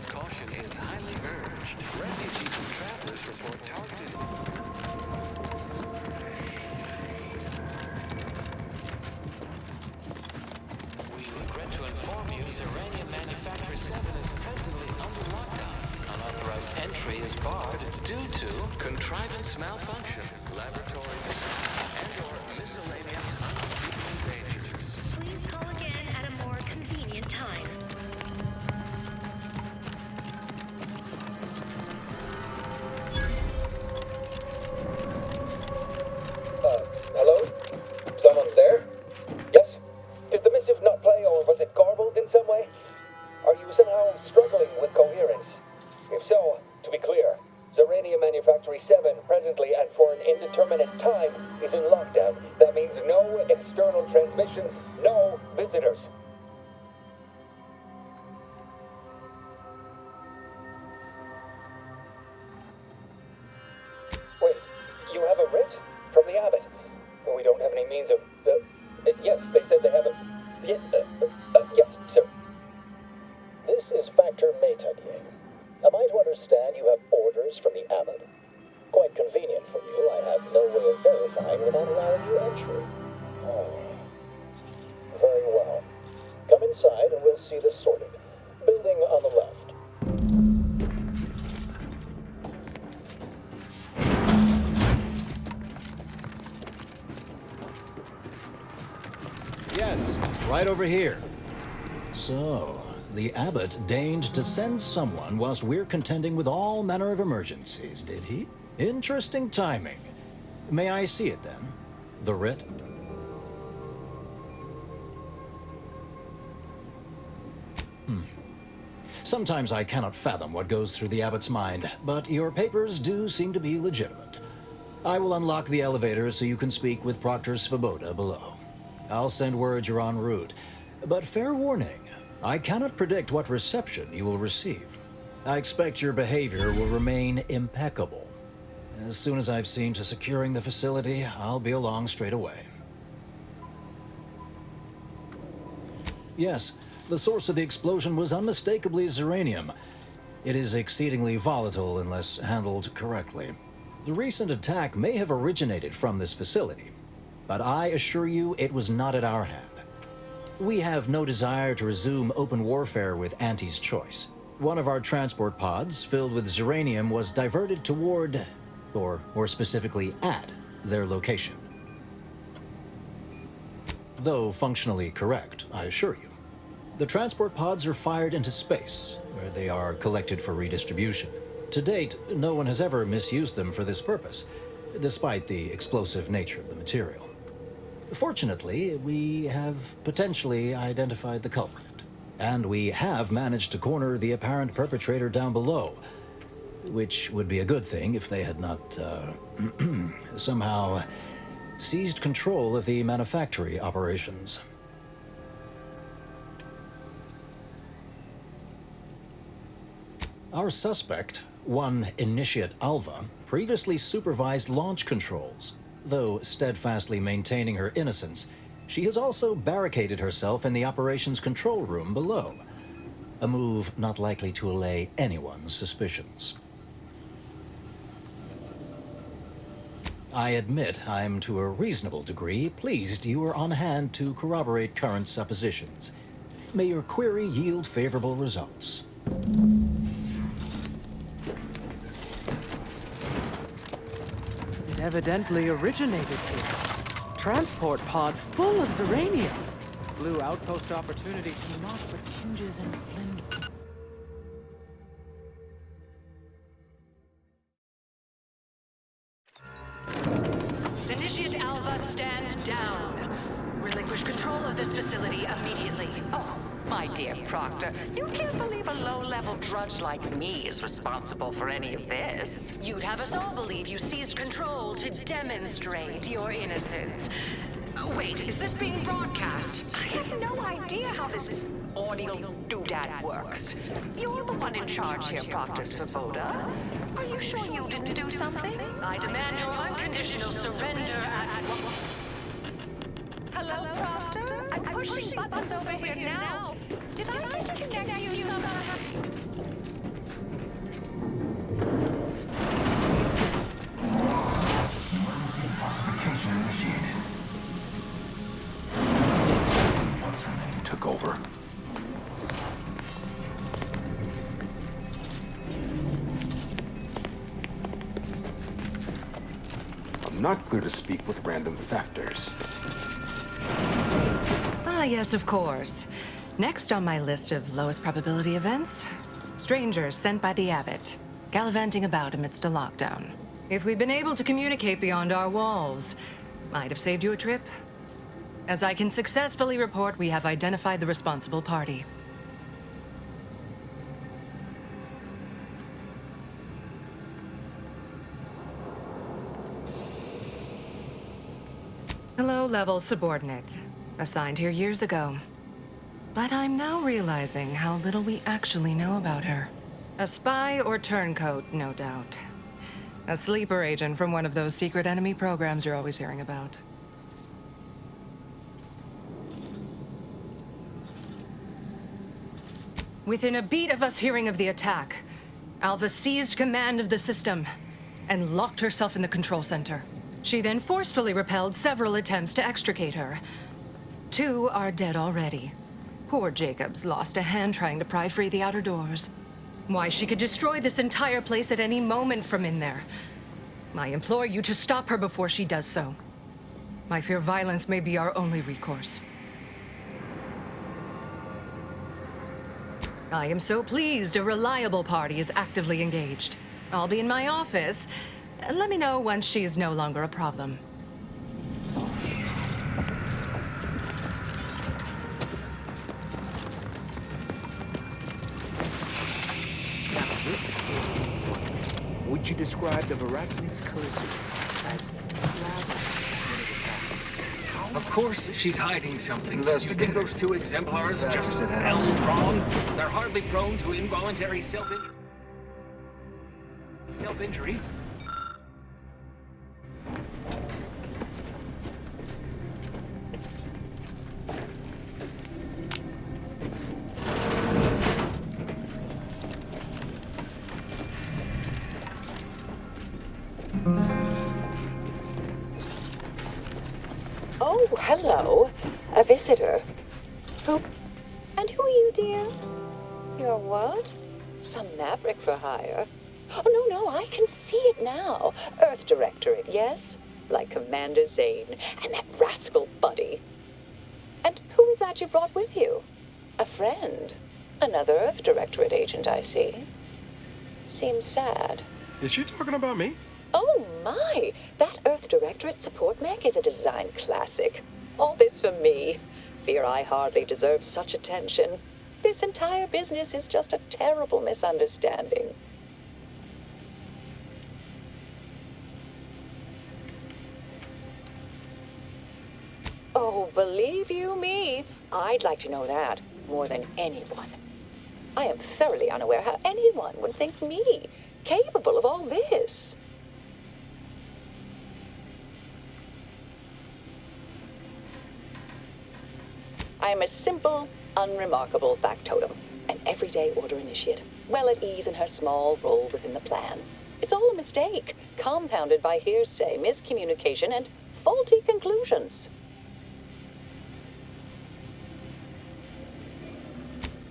Caution is highly urged. Refugees and travelers report targeted. We regret to inform you Zeranium Manufacturer 7 is presently under lockdown. Unauthorized entry is barred due to contrivance malfunction, laboratory and/or miscellaneous unspeakable dangers. Please call again at a more convenient time. Hello? Someone there? Yes? Did the missive not play, or was it garbled in some way? Are you somehow struggling with coherence? If so, to be clear, Zeranium Manufactory 7 presently and for an indeterminate time is in lockdown. That means no external transmissions, no visitors. Wait, you have a writ? From the abbot? We don't have any means of... yes, they said they have a... yes, sir. This is Factor Metadier. Am I to understand you have orders from the abbot? Quite convenient for you. I have no way of verifying without allowing you entry. Oh. Very well. Come inside and we'll see this sorted. Building on the left. Yes, right over here. So, the abbot deigned to send someone whilst we're contending with all manner of emergencies, did he? Interesting timing. May I see it then? The writ? Sometimes I cannot fathom what goes through the abbot's mind, but your papers do seem to be legitimate. I will unlock the elevator so you can speak with Proctor Svoboda below. I'll send word you're en route, but fair warning, I cannot predict what reception you will receive. I expect your behavior will remain impeccable. As soon as I've seen to securing the facility, I'll be along straight away. Yes, the source of the explosion was unmistakably Zeranium. It is exceedingly volatile unless handled correctly. The recent attack may have originated from this facility, but I assure you it was not at our hand. We have no desire to resume open warfare with Auntie's choice. One of our transport pods filled with Zeranium was diverted toward, or more specifically at, their location. Though functionally correct, I assure you. The transport pods are fired into space, where they are collected for redistribution. To date, no one has ever misused them for this purpose, despite the explosive nature of the material. Fortunately, we have potentially identified the culprit, and we have managed to corner the apparent perpetrator down below, which would be a good thing if they had not, somehow seized control of the manufactory operations. Our suspect, one Initiate Alva, previously supervised launch controls. Though steadfastly maintaining her innocence, she has also barricaded herself in the operations control room below, a move not likely to allay anyone's suspicions. I admit I'm to a reasonable degree pleased you are on hand to corroborate current suppositions. May your query yield favorable results. It evidently originated here. Transport pod full of Zeranium. Blue outpost opportunity to knock for hinges and flint. Initiate Alpha, stand down. Relinquish control of this facility immediately. Oh, my dear Proctor, you can't believe a low-level drudge like me is responsible for any of this. You'd have us all believe you seized control to demonstrate your innocence. Wait, is this being broadcast? I have no idea how this audio doodad works. You're the one in charge here, Proctor Svoboda. Are you sure you didn't do something? I demand your unconditional surrender at Hello, Proctor? I'm pushing buttons over here now. Did I disconnect you somehow? Emergency falsification initiated. What's her name took over. I'm not clear to speak with random factors. Ah, yes, of course. Next on my list of lowest probability events, strangers sent by the Abbot, gallivanting about amidst a lockdown. If we'd been able to communicate beyond our walls, might have saved you a trip. As I can successfully report, we have identified the responsible party. Low-level subordinate, assigned here years ago. But I'm now realizing how little we actually know about her. A spy or turncoat, no doubt. A sleeper agent from one of those secret enemy programs you're always hearing about. Within a beat of us hearing of the attack, Alpha seized command of the system and locked herself in the control center. She then forcefully repelled several attempts to extricate her. 2 are dead already. Poor Jacobs lost a hand trying to pry free the outer doors. Why, she could destroy this entire place at any moment from in there. I implore you to stop her before she does so. I fear violence may be our only recourse. I am so pleased a reliable party is actively engaged. I'll be in my office. Let me know once she is no longer a problem. Now, this is what would you describe the Veracruz curse as Of course she's hiding something. Investigate. You think those 2 exemplars just hell wrong? They're hardly prone to involuntary self-injury. Oh, hello. A visitor. Who? And who are you, dear? You're what? Some maverick for hire? Oh, no, I can see it now. Earth Directorate, yes? Like Commander Zane and that rascal Buddy. And who is that you brought with you? A friend. Another Earth Directorate agent, I see. Seems sad. Is she talking about me? Oh my! That Earth Directorate support mech is a design classic. All this for me. Fear I hardly deserve such attention. This entire business is just a terrible misunderstanding. Oh, believe you me, I'd like to know that more than anyone. I am thoroughly unaware how anyone would think me capable of all this. I am a simple, unremarkable factotum, an everyday order initiate, well at ease in her small role within the plan. It's all a mistake, compounded by hearsay, miscommunication, and faulty conclusions.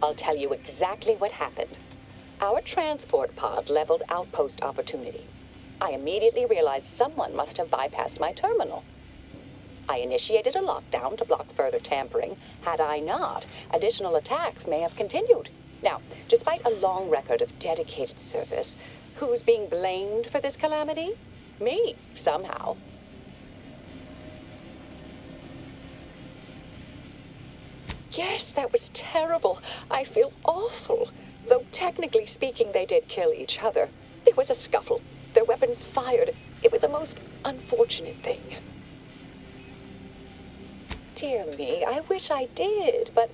I'll tell you exactly what happened. Our transport pod leveled outpost opportunity. I immediately realized someone must have bypassed my terminal. I initiated a lockdown to block further tampering. Had I not, additional attacks may have continued. Now, despite a long record of dedicated service, who's being blamed for this calamity? Me, somehow. Yes, that was terrible. I feel awful. Though technically speaking, they did kill each other. There was a scuffle. Their weapons fired. It was a most unfortunate thing. Dear me, I wish I did, but...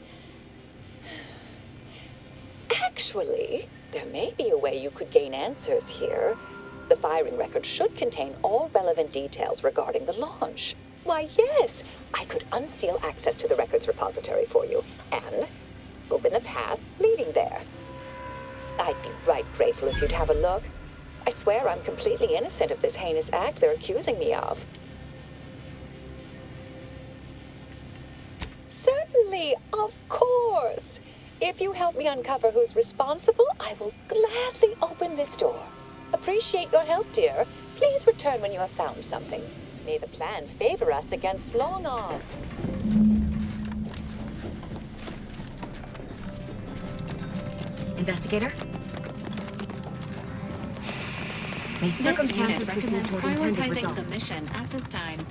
Actually, there may be a way you could gain answers here. The firing record should contain all relevant details regarding the launch. Why, yes, I could unseal access to the records repository for you, and open a path leading there. I'd be right grateful if you'd have a look. I swear I'm completely innocent of this heinous act they're accusing me of. Certainly, of course. If you help me uncover who's responsible, I will gladly open this door. Appreciate your help, dear. Please return when you have found something. May the plan favor us against long odds. Investigator? May This circumstances unit proceed recommends toward intended prioritizing results. the mission at this time.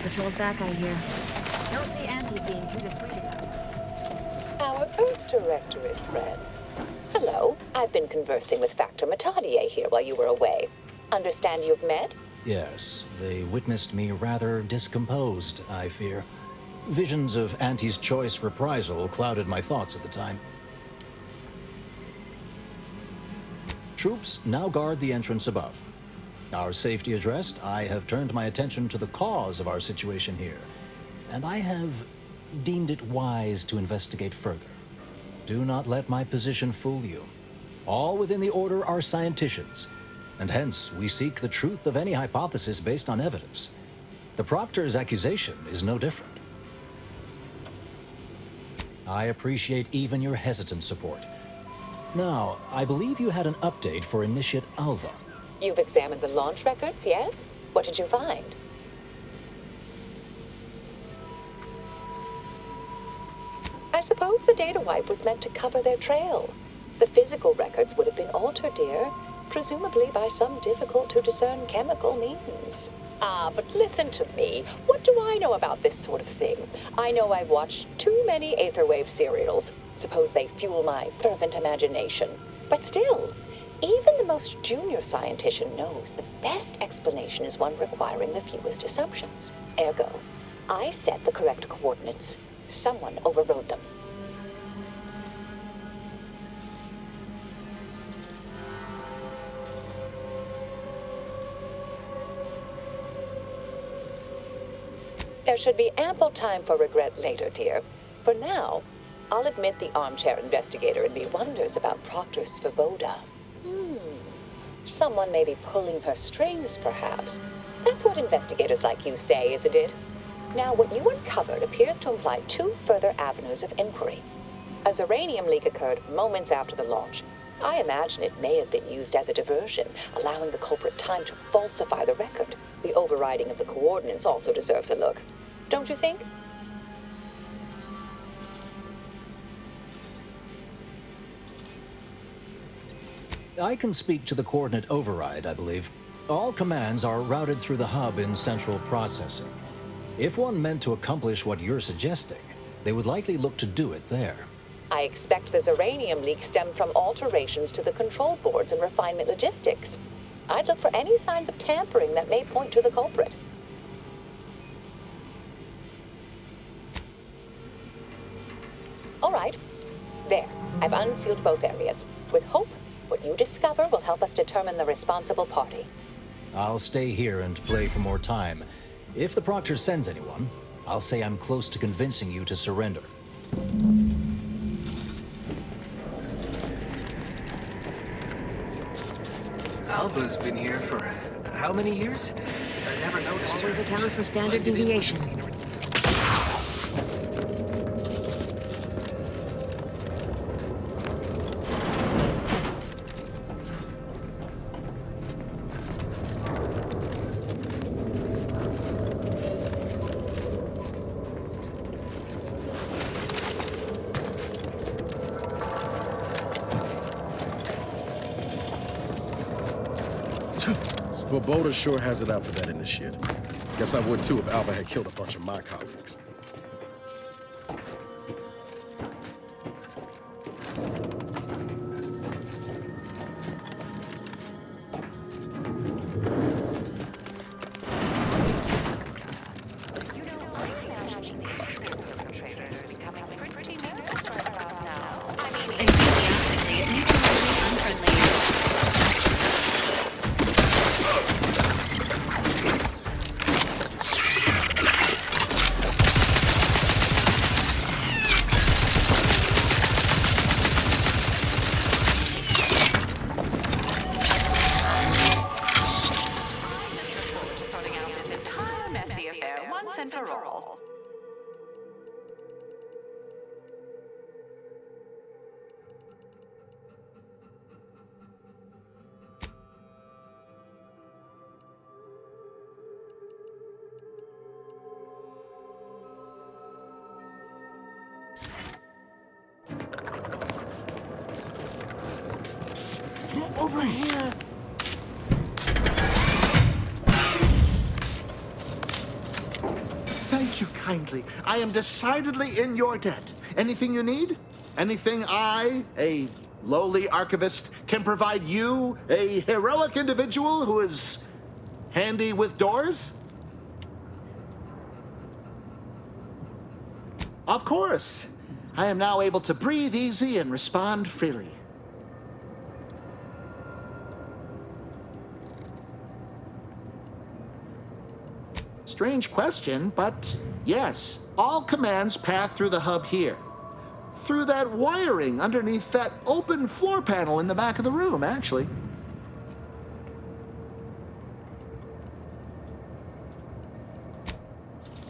Patrol's back, I hear. Don't see Auntie's being too discreet about it. Our Earth Directorate friend. Hello, I've been conversing with Factor Metadier here while you were away. Understand you've met? Yes, they witnessed me rather discomposed, I fear. Visions of Auntie's choice reprisal clouded my thoughts at the time. Troops now guard the entrance above. Our safety addressed, I have turned my attention to the cause of our situation here, and I have deemed it wise to investigate further. Do not let my position fool you. All within the Order are scienticians, and hence we seek the truth of any hypothesis based on evidence. The Proctor's accusation is no different. I appreciate even your hesitant support. Now, I believe you had an update for Initiate Alva. You've examined the launch records, yes? What did you find? I suppose the data wipe was meant to cover their trail. The physical records would have been altered, dear, presumably by some difficult-to-discern chemical means. Ah, but listen to me. What do I know about this sort of thing? I know I've watched too many Aetherwave serials. Suppose they fuel my fervent imagination. But still, even the most junior scientician knows the best explanation is one requiring the fewest assumptions. Ergo, I set the correct coordinates. Someone overrode them. There should be ample time for regret later, dear. For now, I'll admit the armchair investigator in me wonders about Proctor Svoboda. Someone may be pulling her strings, perhaps. That's what investigators like you say, isn't it? Now, what you uncovered appears to imply two further avenues of inquiry. A uranium leak occurred moments after the launch. I imagine it may have been used as a diversion, allowing the culprit time to falsify the record. The overriding of the coordinates also deserves a look. Don't you think? I can speak to the coordinate override, I believe. All commands are routed through the hub in central processing. If one meant to accomplish what you're suggesting, they would likely look to do it there. I expect the Zeranium leak stemmed from alterations to the control boards and refinement logistics. I'd look for any signs of tampering that may point to the culprit. All right. There. I've unsealed both areas. With hope, what you discover will help us determine the responsible party. I'll stay here and play for more time. If the Proctor sends anyone, I'll say I'm close to convincing you to surrender. Alva's been here for how many years? I never noticed her. Always accounts for standard deviation. Svoboda sure has it out for that initiate. Guess I would too if Alva had killed a bunch of my colleagues. Over here! Thank you kindly. I am decidedly in your debt. Anything you need? Anything I, a lowly archivist, can provide you, a heroic individual who is handy with doors? Of course. I am now able to breathe easy and respond freely. Strange question, but yes, all commands pass through the hub here. Through that wiring underneath that open floor panel in the back of the room, actually.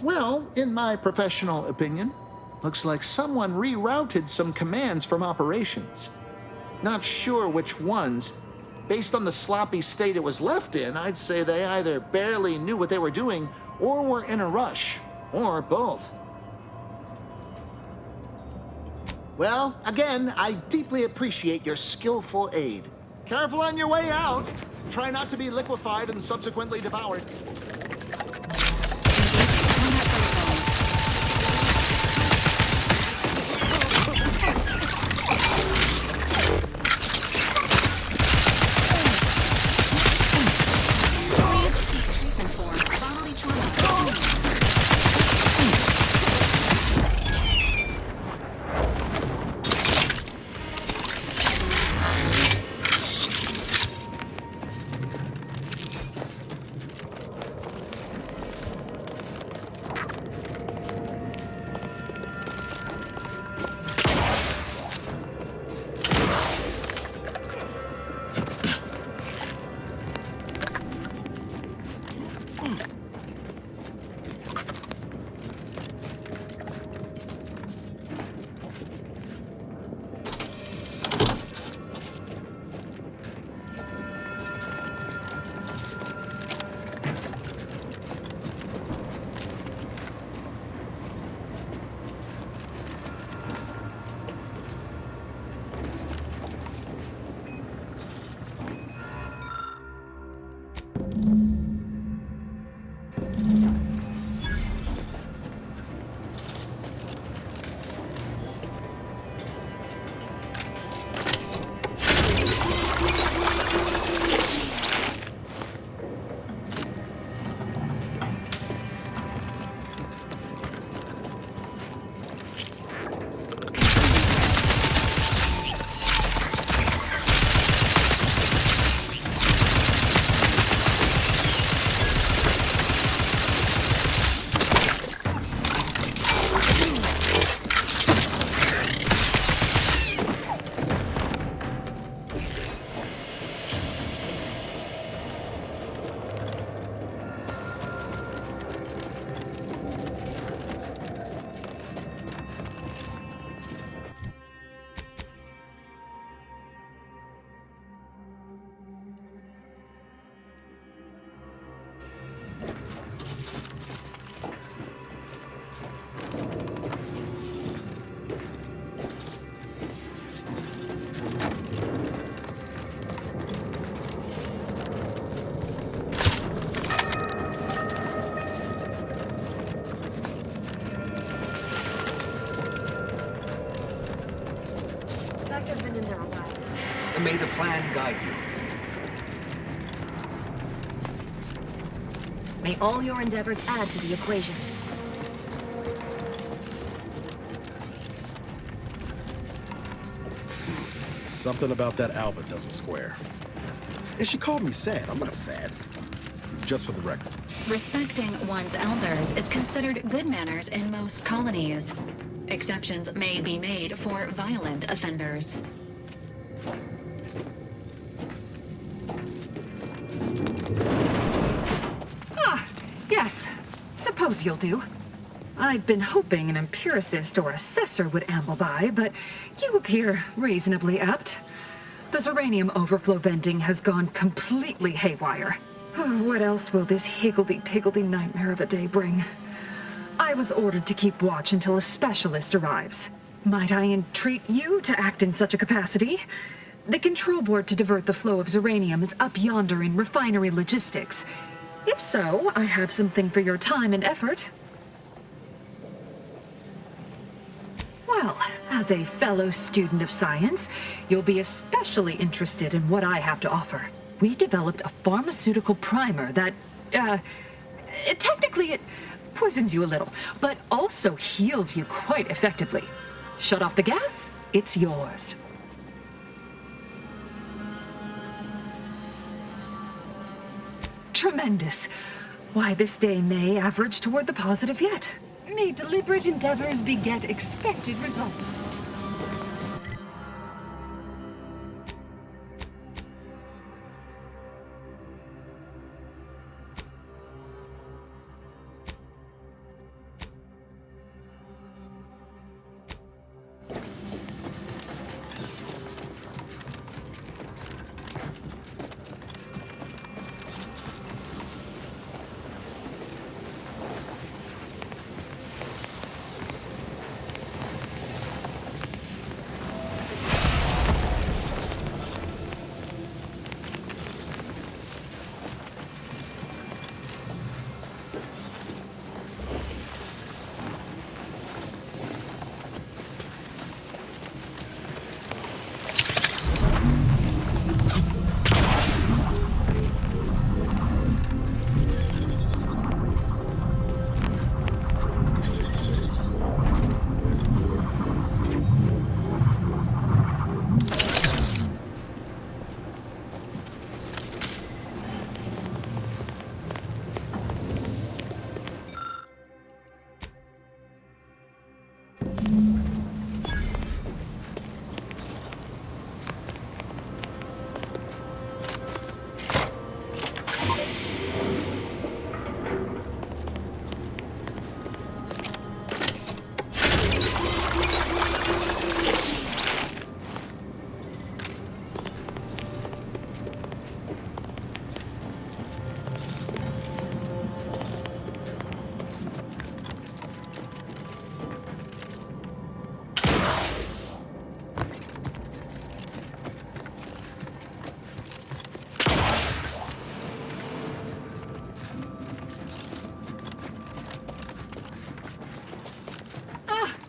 Well, in my professional opinion, looks like someone rerouted some commands from operations. Not sure which ones. Based on the sloppy state it was left in, I'd say they either barely knew what they were doing or were in a rush, or both. Well, again, I deeply appreciate your skillful aid. Careful on your way out. Try not to be liquefied and subsequently devoured. May the plan guide you. May all your endeavors add to the equation. Something about that Alva doesn't square. And she called me sad. I'm not sad. Just for the record. Respecting one's elders is considered good manners in most colonies. Exceptions may be made for violent offenders. Yes, suppose you'll do. I'd been hoping an empiricist or assessor would amble by, but you appear reasonably apt. The Zeranium overflow venting has gone completely haywire. What else will this higgledy-piggledy nightmare of a day bring? I was ordered to keep watch until a specialist arrives. Might I entreat you to act in such a capacity? The control board to divert the flow of Zeranium is up yonder in refinery logistics. If so, I have something for your time and effort. Well, as a fellow student of science, you'll be especially interested in what I have to offer. We developed a pharmaceutical primer that, technically it poisons you a little, but also heals you quite effectively. Shut off the gas, it's yours. Tremendous. Why, this day may average toward the positive yet. May deliberate endeavors beget expected results.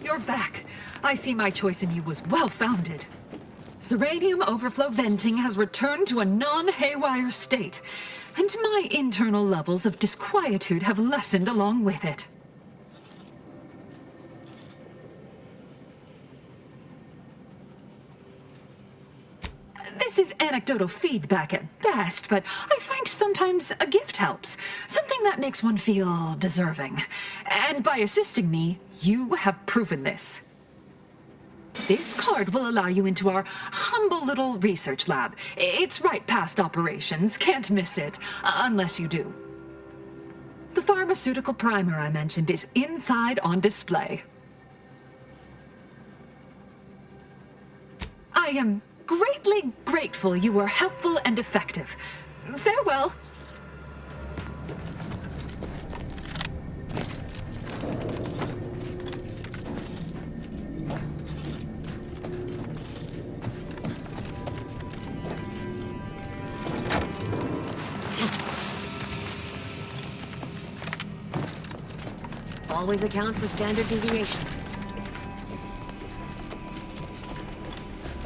You're back. I see my choice in you was well-founded. Zeranium overflow venting has returned to a non-haywire state, and my internal levels of disquietude have lessened along with it. This is anecdotal feedback at best, but I find sometimes a gift helps. Something that makes one feel deserving. And by assisting me, you have proven this. This card will allow you into our humble little research lab. It's right past operations, can't miss it, unless you do. The pharmaceutical primer I mentioned is inside on display. I am greatly grateful you were helpful and effective. Farewell. Always account for standard deviation.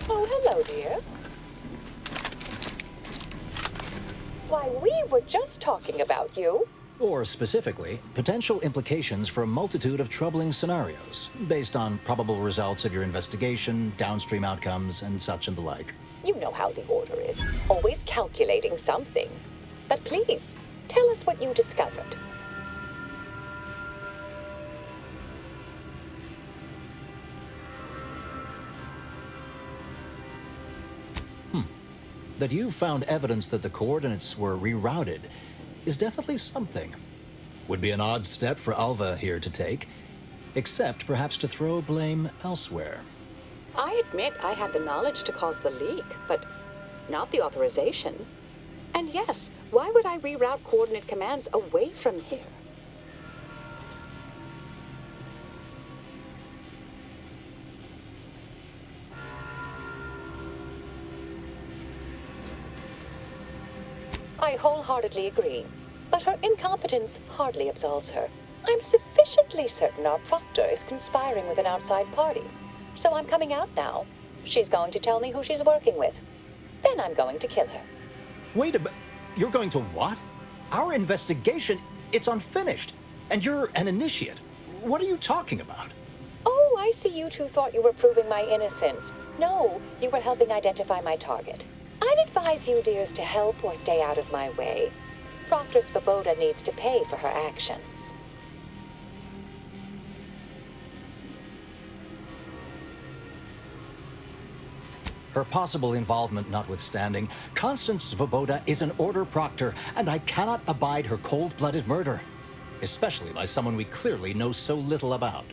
Oh, hello, dear. Why, we were just talking about you. Or specifically, potential implications for a multitude of troubling scenarios, based on probable results of your investigation, downstream outcomes, and such and the like. You know how the Order is, always calculating something. But please, tell us what you discovered. That you found evidence that the coordinates were rerouted is definitely something. Would be an odd step for Alva here to take, except perhaps to throw blame elsewhere. I admit I had the knowledge to cause the leak, but not the authorization. And yes, why would I reroute coordinate commands away from here? I wholeheartedly agree, but her incompetence hardly absolves her. I'm sufficiently certain our proctor is conspiring with an outside party, so I'm coming out now. She's going to tell me who she's working with. Then I'm going to kill her. Wait a minute. You're going to what? Our investigation, it's unfinished, and you're an initiate. What are you talking about? Oh, I see you two thought you were proving my innocence. No, you were helping identify my target. I'd advise you, dears, to help or stay out of my way. Proctor Svoboda needs to pay for her actions. Her possible involvement notwithstanding, Constance Svoboda is an Order proctor, and I cannot abide her cold-blooded murder. Especially by someone we clearly know so little about.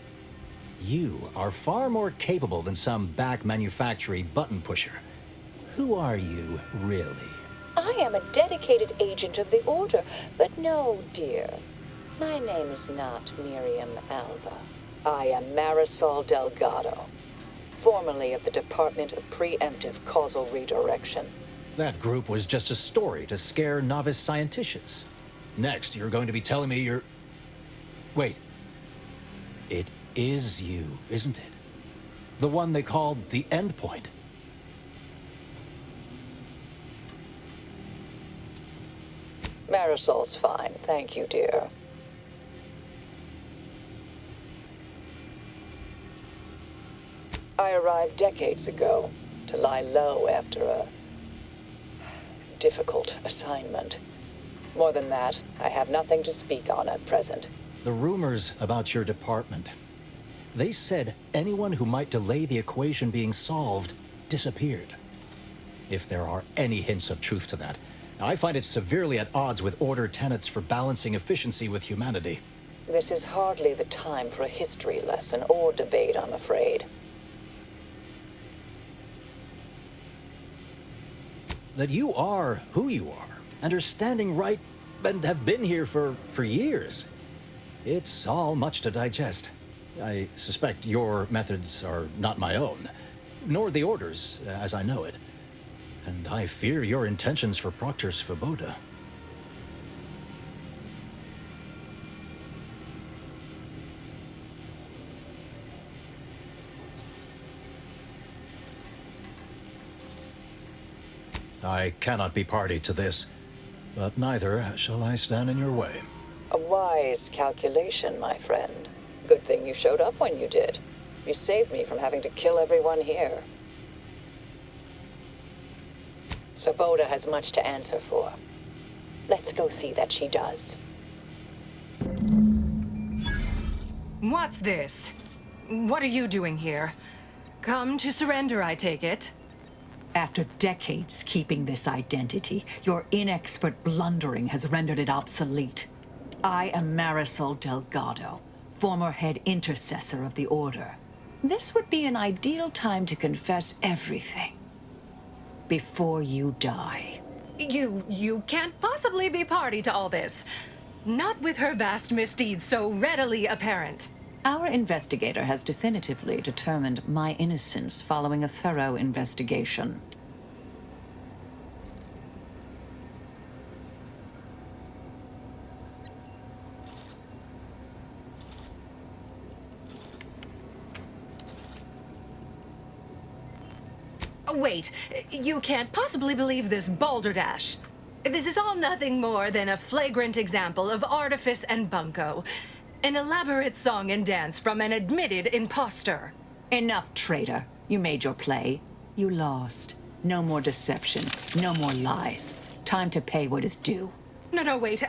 You are far more capable than some back-manufactory button pusher. Who are you, really? I am a dedicated agent of the Order, but no, dear. My name is not Miriam Alva. I am Marisol Delgado, formerly of the Department of Preemptive Causal Redirection. That group was just a story to scare novice scienticians. Next, you're going to be telling me you're... Wait. It is you, isn't it? The one they called the Endpoint. Marisol's fine, thank you, dear. I arrived decades ago to lie low after a difficult assignment. More than that, I have nothing to speak on at present. The rumors about your department. They said anyone who might delay the equation being solved disappeared. If there are any hints of truth to that, I find it severely at odds with Order tenets for balancing efficiency with humanity. This is hardly the time for a history lesson or debate, I'm afraid. That you are who you are, and are standing right, and have been here for years. It's all much to digest. I suspect your methods are not my own, nor the Order's, as I know it. And I fear your intentions for Proctor Svoboda. I cannot be party to this, but neither shall I stand in your way. A wise calculation, my friend. Good thing you showed up when you did. You saved me from having to kill everyone here. Svoboda has much to answer for. Let's go see that she does. What's this? What are you doing here? Come to surrender, I take it? After decades keeping this identity, your inexpert blundering has rendered it obsolete. I am Marisol Delgado, former head intercessor of the Order. This would be an ideal time to confess everything. Before you die. You can't possibly be party to all this. Not with her vast misdeeds so readily apparent. Our investigator has definitively determined my innocence following a thorough investigation. Wait, you can't possibly believe this balderdash. This is all nothing more than a flagrant example of artifice and bunco. An elaborate song and dance from an admitted imposter. Enough, traitor. You made your play. You lost. No more deception. No more lies. Time to pay what is due. No, wait,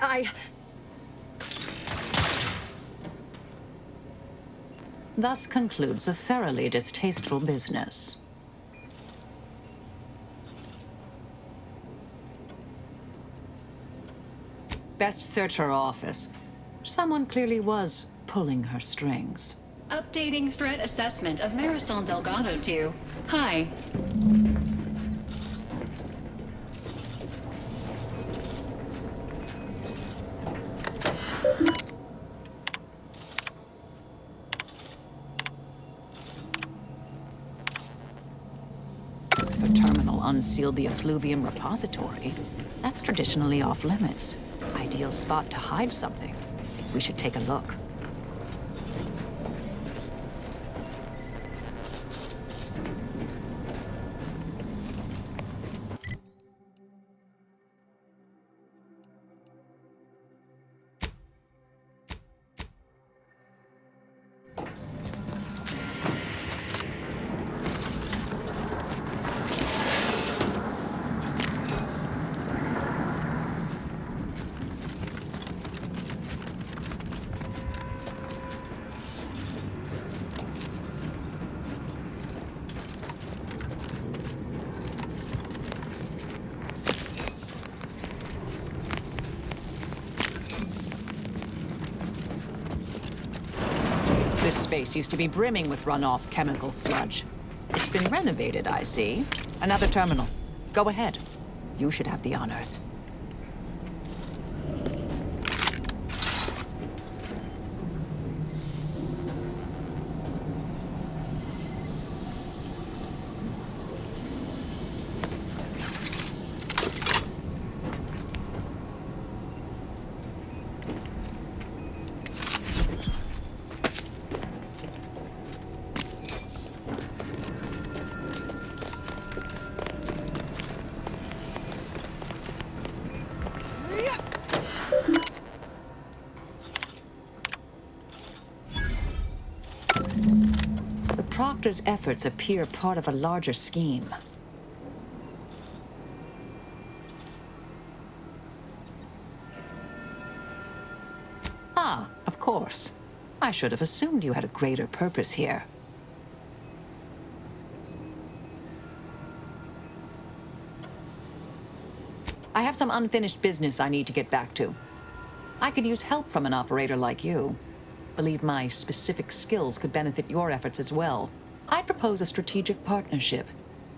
Thus concludes a thoroughly distasteful business. Best search her office. Someone clearly was pulling her strings. Updating threat assessment of Marisol Delgado to Hi. The terminal unsealed the effluvium repository. That's traditionally off limits. Ideal spot to hide something. We should take a look. This space used to be brimming with runoff chemical sludge. It's been renovated, I see. Another terminal. Go ahead. You should have the honors. Proctor's efforts appear part of a larger scheme. Ah, of course. I should have assumed you had a greater purpose here. I have some unfinished business I need to get back to. I could use help from an operator like you. Believe my specific skills could benefit your efforts as well. I'd propose a strategic partnership.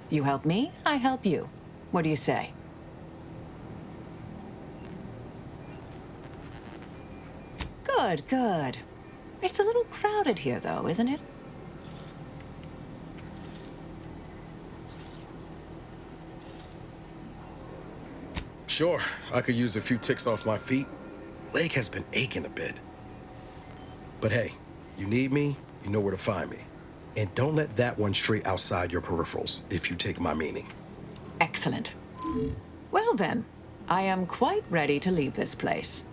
You help me, I help you. What do you say? Good, good. It's a little crowded here, though, isn't it? Sure, I could use a few ticks off my feet. Leg has been aching a bit. But hey, you need me, you know where to find me. And don't let that one stray outside your peripherals, if you take my meaning. Excellent. Well then, I am quite ready to leave this place.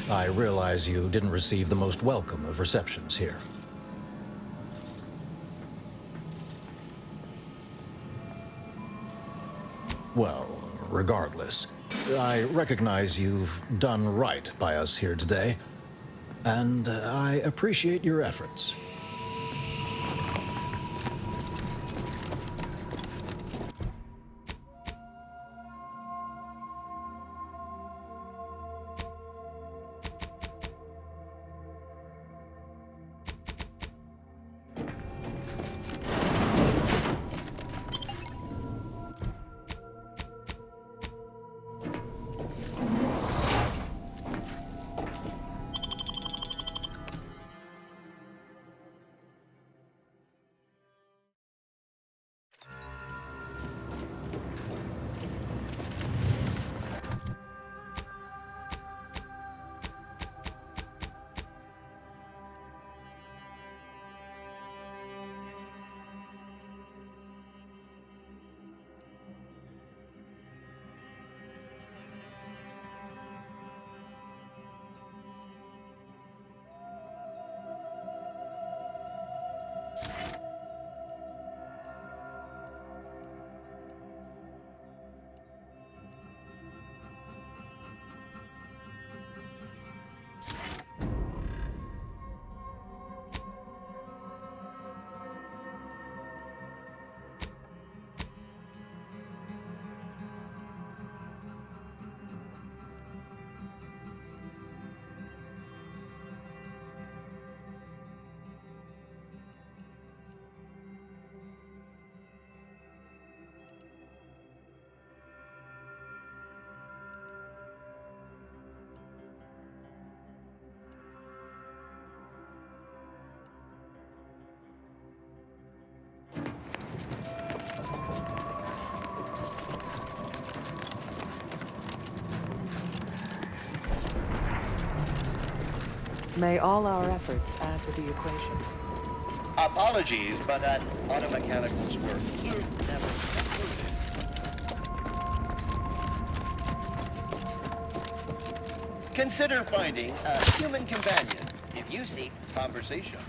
I realize you didn't receive the most welcome of receptions here. Well, regardless, I recognize you've done right by us here today, and I appreciate your efforts. May all our efforts add to the equation. Apologies, but an automechanical's work is never concluded. Consider finding a human companion if you seek conversation.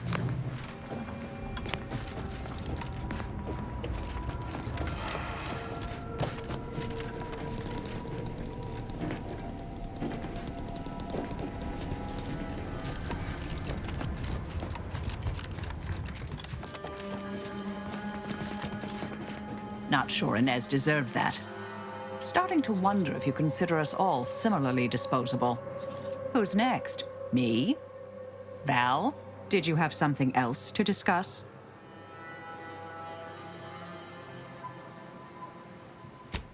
Not sure Inez deserved that. Starting to wonder if you consider us all similarly disposable. Who's next? Me? Val? Did you have something else to discuss?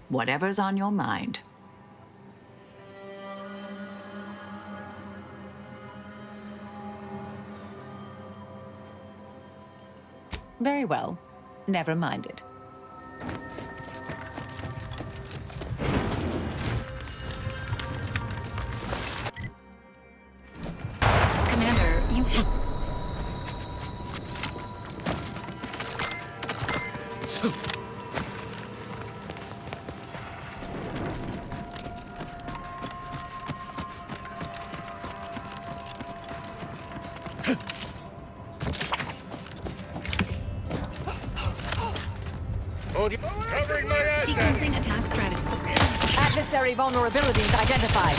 Whatever's on your mind. Very well. Never mind it. Commander, you have... Covering my ass. Sequencing attack strategy. Adversary vulnerabilities identified.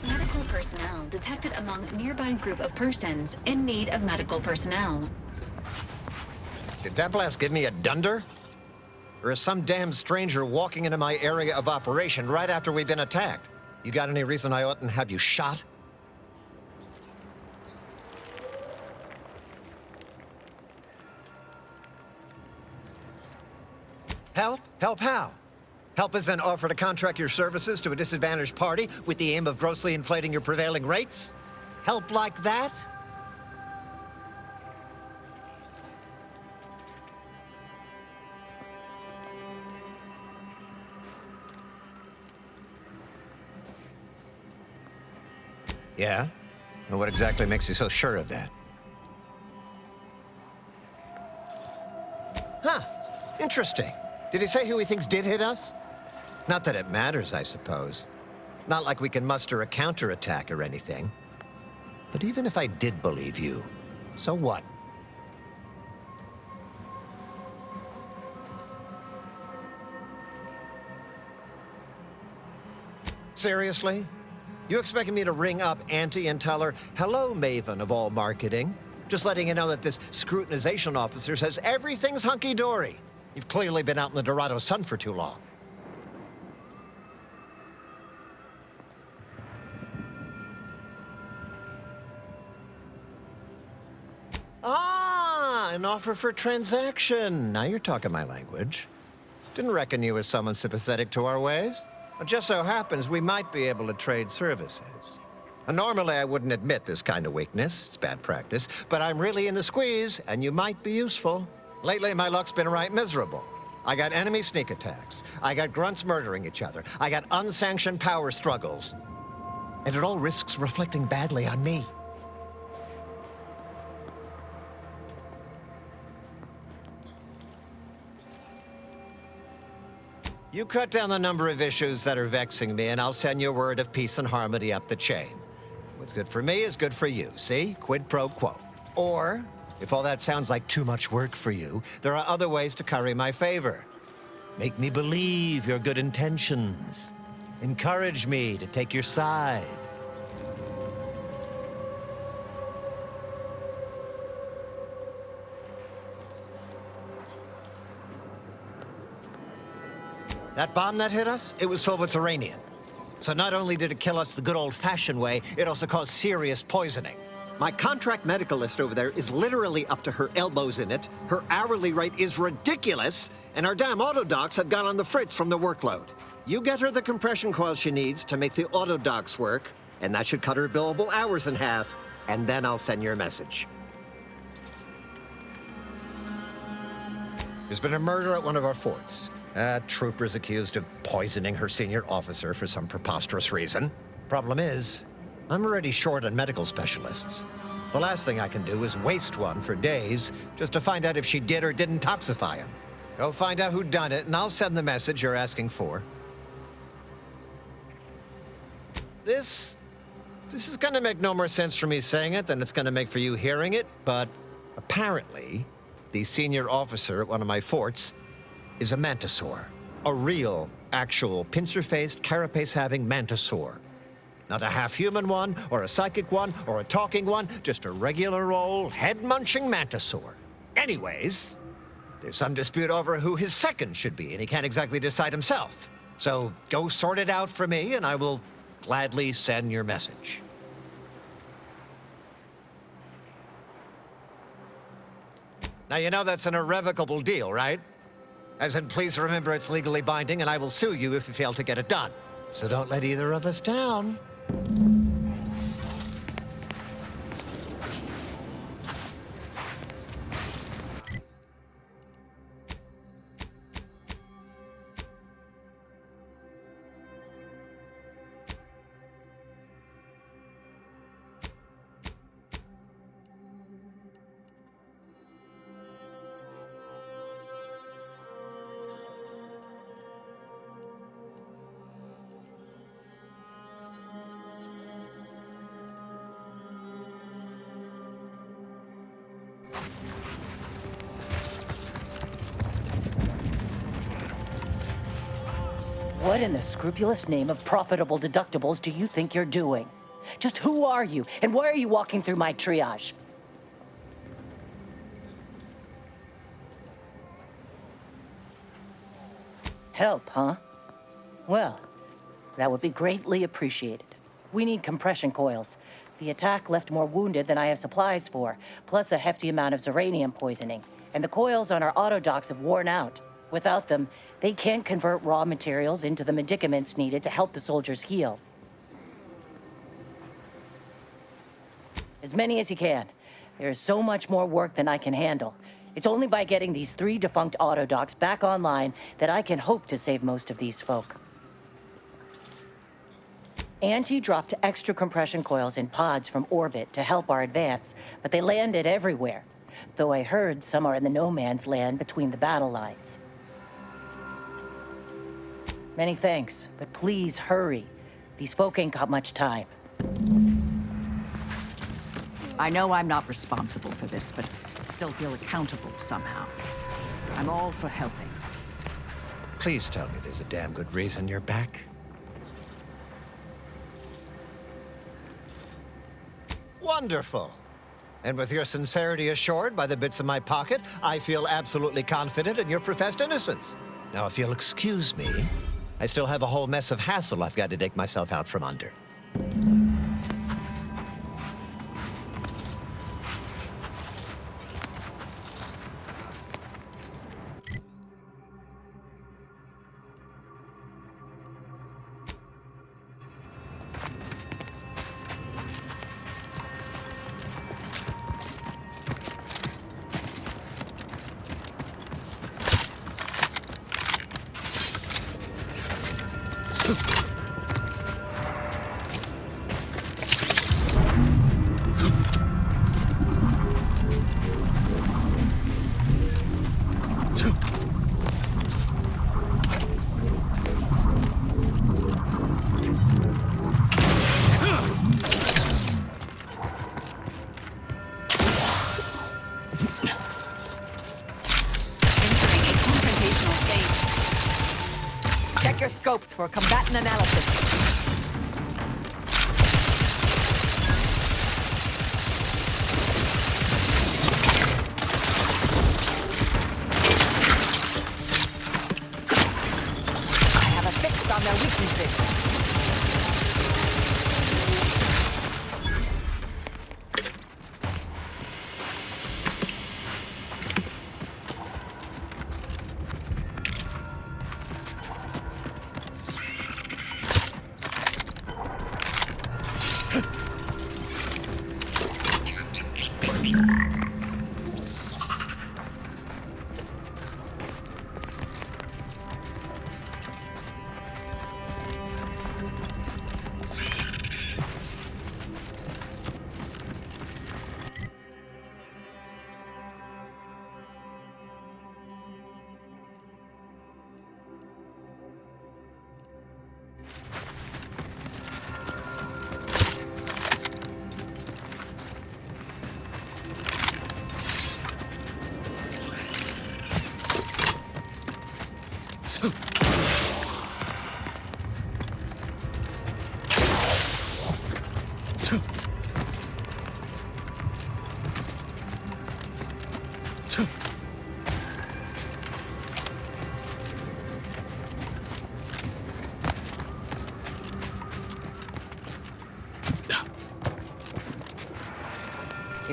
Medical personnel detected among nearby group of persons in need of medical personnel. Did that blast give me a dunder? Or is some damn stranger walking into my area of operation right after we've been attacked? You got any reason I oughtn't have you shot? Help? Help how? Help is an offer to contract your services to a disadvantaged party with the aim of grossly inflating your prevailing rates? Help like that? Yeah? And what exactly makes you so sure of that? Huh. Interesting. Did he say who he thinks did hit us? Not that it matters, I suppose. Not like we can muster a counterattack or anything. But even if I did believe you, so what? Seriously? You expecting me to ring up Auntie and tell her, hello, Maven of all marketing? Just letting you know that this scrutinization officer says everything's hunky-dory. You've clearly been out in the Dorado sun for too long. Ah, an offer for transaction. Now you're talking my language. Didn't reckon you as someone sympathetic to our ways. It just so happens we might be able to trade services. And normally I wouldn't admit this kind of weakness. It's bad practice. But I'm really in the squeeze, and you might be useful. Lately, my luck's been right miserable. I got enemy sneak attacks. I got grunts murdering each other. I got unsanctioned power struggles. And it all risks reflecting badly on me. You cut down the number of issues that are vexing me, and I'll send you a word of peace and harmony up the chain. What's good for me is good for you, see? Quid pro quo. Or, if all that sounds like too much work for you, there are other ways to curry my favor. Make me believe your good intentions. Encourage me to take your side. That bomb that hit us, it was filled with uranium. So not only did it kill us the good old-fashioned way, it also caused serious poisoning. My contract medicalist over there is literally up to her elbows in it, her hourly rate is ridiculous, and our damn autodocs have gone on the fritz from the workload. You get her the compression coil she needs to make the autodocs work, and that should cut her billable hours in half, and then I'll send you a message. There's been a murder at one of our forts. A trooper's accused of poisoning her senior officer for some preposterous reason. Problem is, I'm already short on medical specialists. The last thing I can do is waste one for days just to find out if she did or didn't toxify him. Go find out who done it, and I'll send the message you're asking for. This is gonna make no more sense for me saying it than it's gonna make for you hearing it, but apparently, the senior officer at one of my forts is a mantisaur. A real, actual, pincer-faced, carapace-having mantisaur. Not a half-human one, or a psychic one, or a talking one, just a regular old head-munching mantisaur. Anyways, there's some dispute over who his second should be, and he can't exactly decide himself. So go sort it out for me, and I will gladly send your message. Now, you know that's an irrevocable deal, right? As in, please remember it's legally binding, and I will sue you if you fail to get it done. So don't let either of us down. What in the scrupulous name of profitable deductibles do you think you're doing? Just who are you, and why are you walking through my triage? Help, huh? Well, that would be greatly appreciated. We need compression coils. The attack left more wounded than I have supplies for, plus a hefty amount of zeranium poisoning. And the coils on our autodocs have worn out. Without them, they can't convert raw materials into the medicaments needed to help the soldiers heal. As many as you can. There's so much more work than I can handle. It's only by getting these 3 defunct autodocs back online that I can hope to save most of these folk. Auntie dropped extra compression coils in pods from orbit to help our advance, but they landed everywhere. Though I heard some are in the no man's land between the battle lines. Many thanks, but please hurry. These folk ain't got much time. I know I'm not responsible for this, but I still feel accountable somehow. I'm all for helping. Please tell me there's a damn good reason you're back. Wonderful. And with your sincerity assured by the bits in my pocket, I feel absolutely confident in your professed innocence. Now, if you'll excuse me, I still have a whole mess of hassle I've got to dig myself out from under. Scopes for combatant analysis. I have a fix on their weaknesses. You're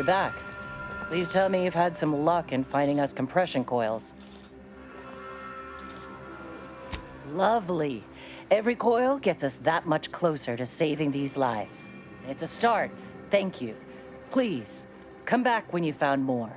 back. Please tell me you've had some luck in finding us compression coils. Lovely. Every coil gets us that much closer to saving these lives. It's a start. Thank you. Please, come back when you found more.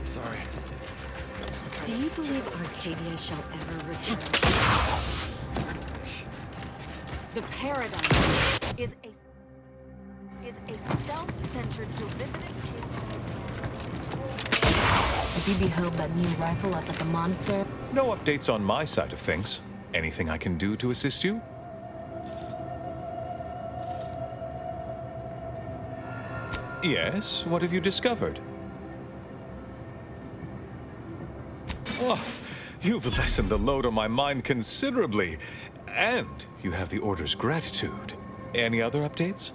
Sorry. Do you believe Arcadia shall ever return? The paradigm is a self-centered derivative. Have you beheld that new rifle up at the monastery? No updates on my side of things. Anything I can do to assist you? Yes, what have you discovered? Oh, you've lessened the load on my mind considerably. And you have the Order's gratitude. Any other updates?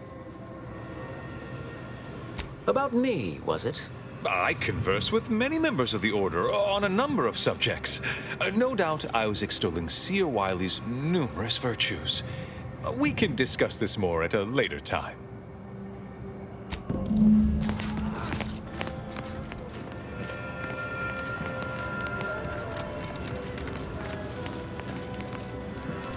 About me, was it? I converse with many members of the Order on a number of subjects. No doubt I was extolling Seer Wiley's numerous virtues. We can discuss this more at a later time.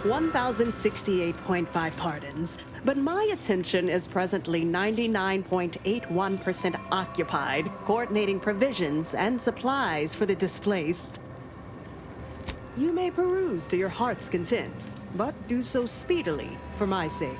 1,068.5 pardons, but my attention is presently 99.81% occupied, coordinating provisions and supplies for the displaced. You may peruse to your heart's content, but do so speedily for my sake.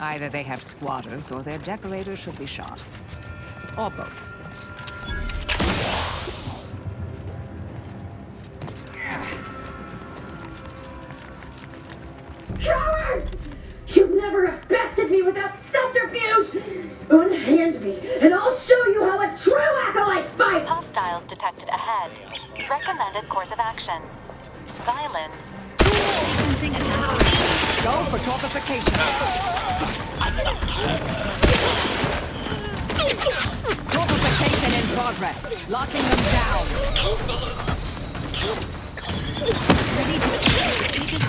Either they have squatters or their decorators should be shot. Or both. me without subterfuge! Unhand me, and I'll show you how a true acolyte fights! Hostiles detected ahead. Recommended course of action. Violent. Sequencing attacks. Go for torpification. Torpification in progress. Locking them down. Ready to escape.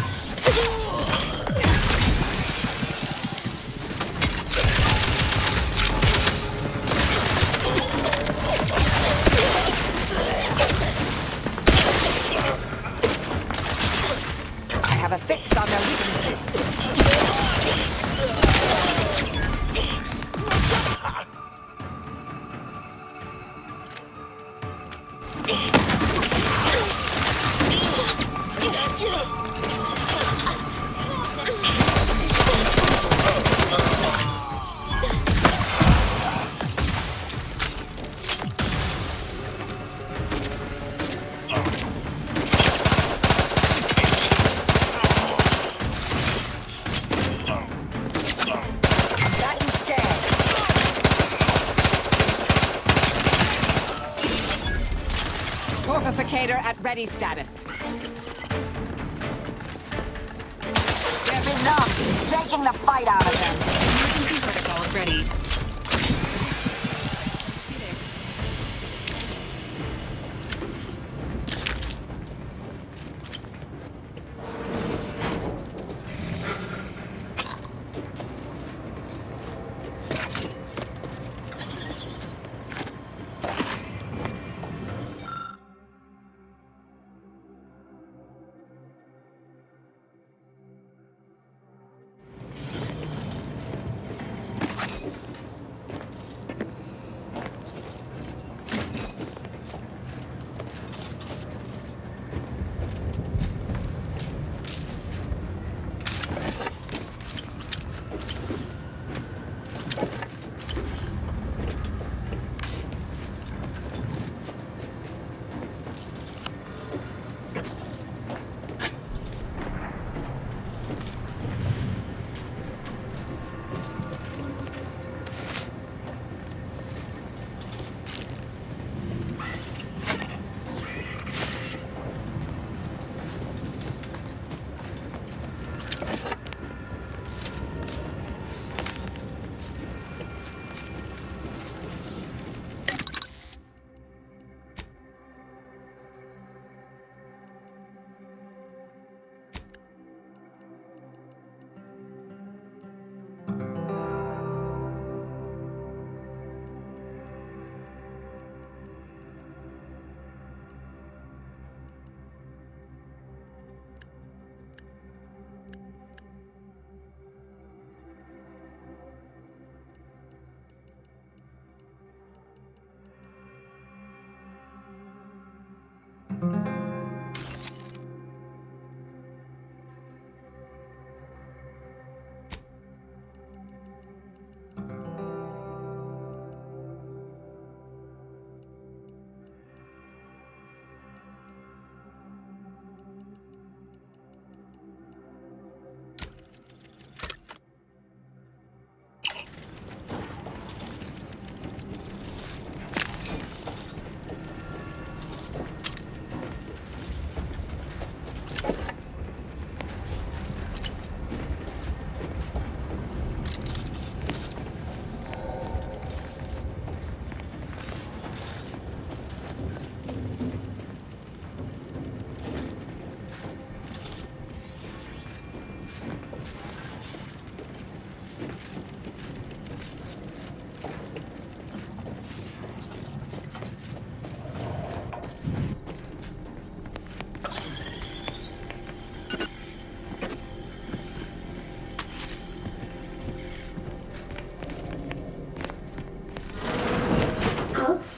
I have a fix on their weaknesses. Torpificator at ready status. They've been numbed, taking the fight out of them. Emergency protocols ready.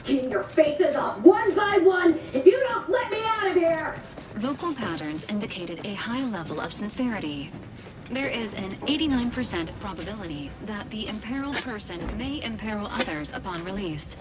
Skin your faces off one by one if you don't let me out of here! Vocal patterns indicated a high level of sincerity. There is an 89% probability that the imperiled person may imperil others upon release.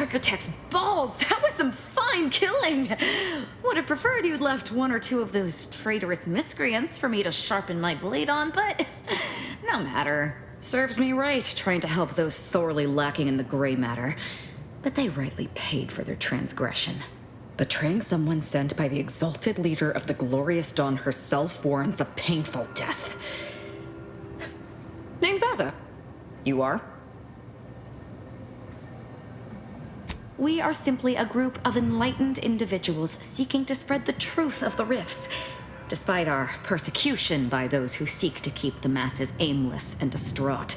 Architect's balls! That was some fine killing! Would have preferred you'd left one or two of those traitorous miscreants for me to sharpen my blade on, but no matter. Serves me right trying to help those sorely lacking in the gray matter. But they rightly paid for their transgression. Betraying someone sent by the exalted leader of the glorious dawn herself warrants a painful death. Name's Aza. You are? We are simply a group of enlightened individuals seeking to spread the truth of the rifts, despite our persecution by those who seek to keep the masses aimless and distraught.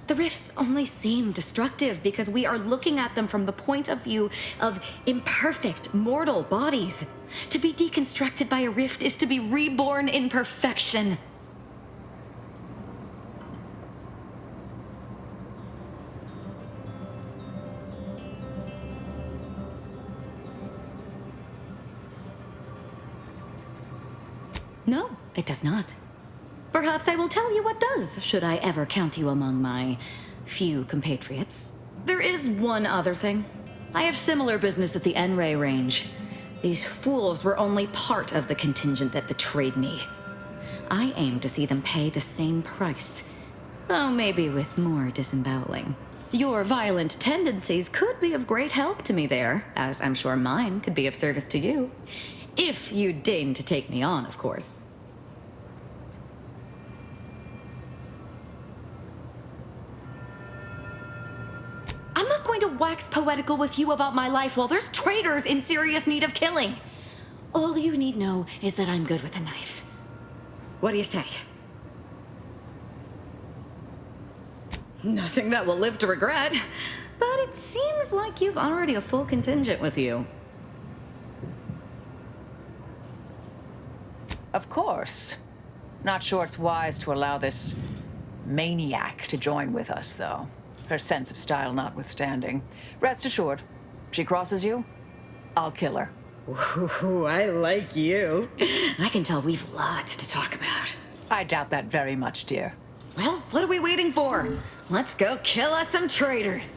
The rifts only seem destructive because we are looking at them from the point of view of imperfect, mortal bodies. To be deconstructed by a rift is to be reborn in perfection. No, it does not. Perhaps I will tell you what does, should I ever count you among my few compatriots. There is one other thing. I have similar business at the N-Ray range. These fools were only part of the contingent that betrayed me. I aim to see them pay the same price, though maybe with more disemboweling. Your violent tendencies could be of great help to me there, as I'm sure mine could be of service to you. If you deign to take me on, of course. I'm not going to wax poetical with you about my life while there's traitors in serious need of killing. All you need know is that I'm good with a knife. What do you say? Nothing that will live to regret, but it seems like you've already a full contingent with you. Of course. Not sure it's wise to allow this maniac to join with us, though. Her sense of style notwithstanding. Rest assured, she crosses you, I'll kill her. Ooh, I like you. I can tell we've lots to talk about. I doubt that very much, dear. Well, what are we waiting for? Let's go kill us some traitors.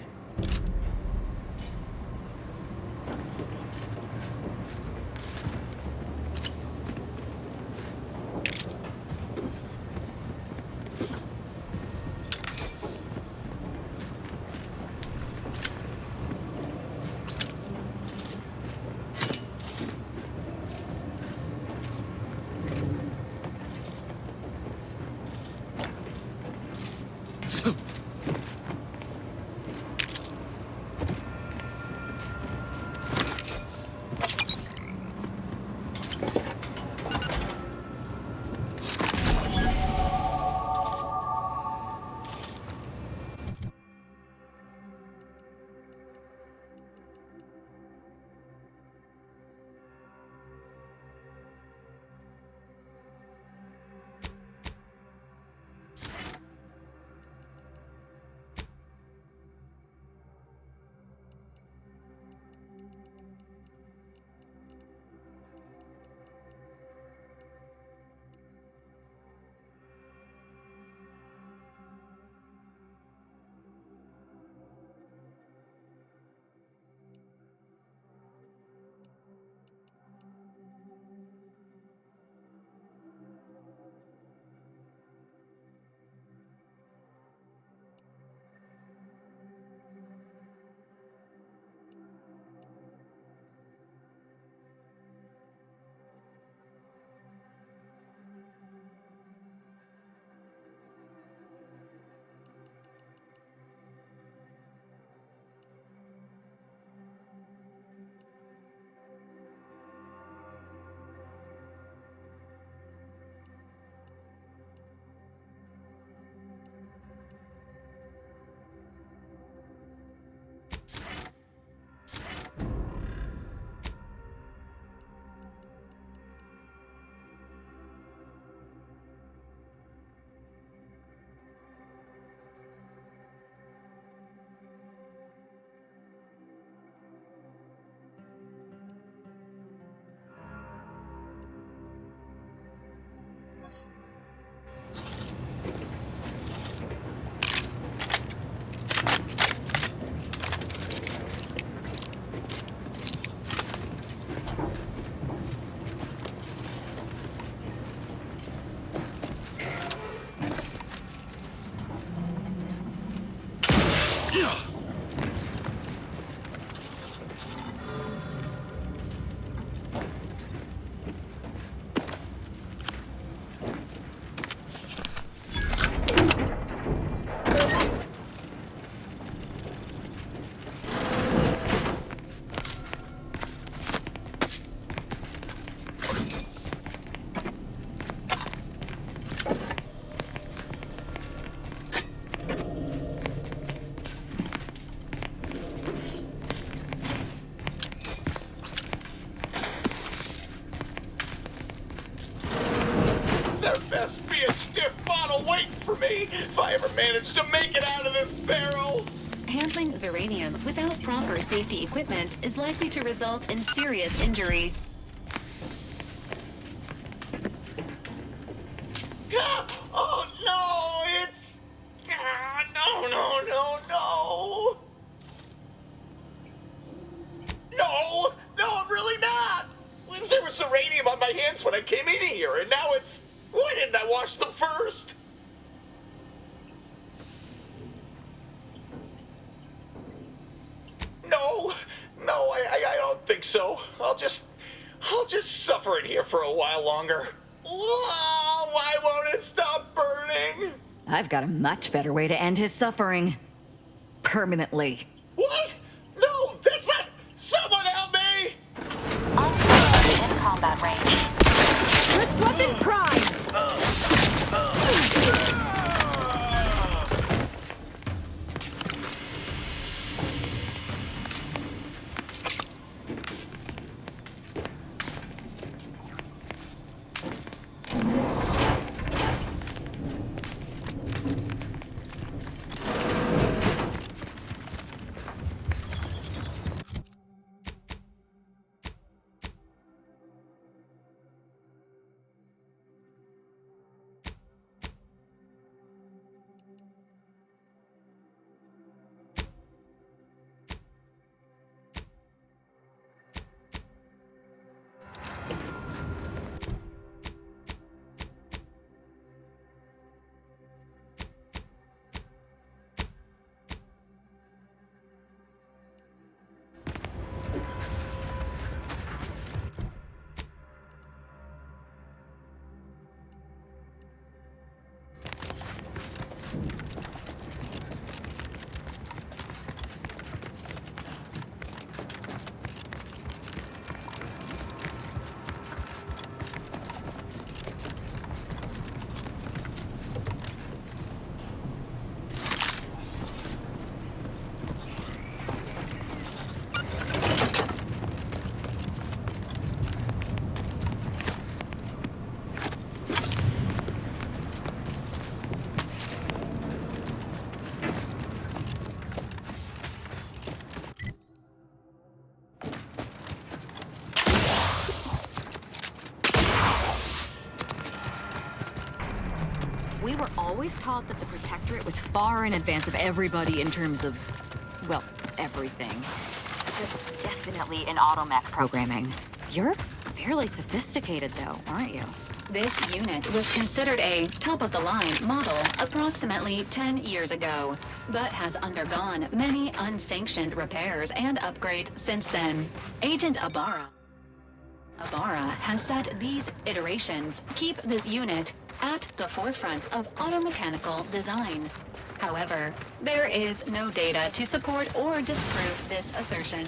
me if I ever manage to make it out of this barrel! Handling Zeranium without proper safety equipment is likely to result in serious injury. Oh no, it's... No. No, I'm really not. There was uranium on my hands when I came in here, and now it's... Why didn't I wash them first? No, I don't think so. I'll just suffer in here for a while longer. Oh, why won't it stop burning? I've got a much better way to end his suffering. Permanently. What? No, that's not... Someone help me! In combat range. First weapon prime! We were always taught that the Protectorate was far in advance of everybody in terms of, well, everything. There's definitely an automech programming. You're fairly sophisticated, though, aren't you? This unit was considered a top-of-the-line model approximately 10 years ago, but has undergone many unsanctioned repairs and upgrades since then. Agent Ibarra has said these iterations keep this unit at the forefront of automechanical design. However, there is no data to support or disprove this assertion.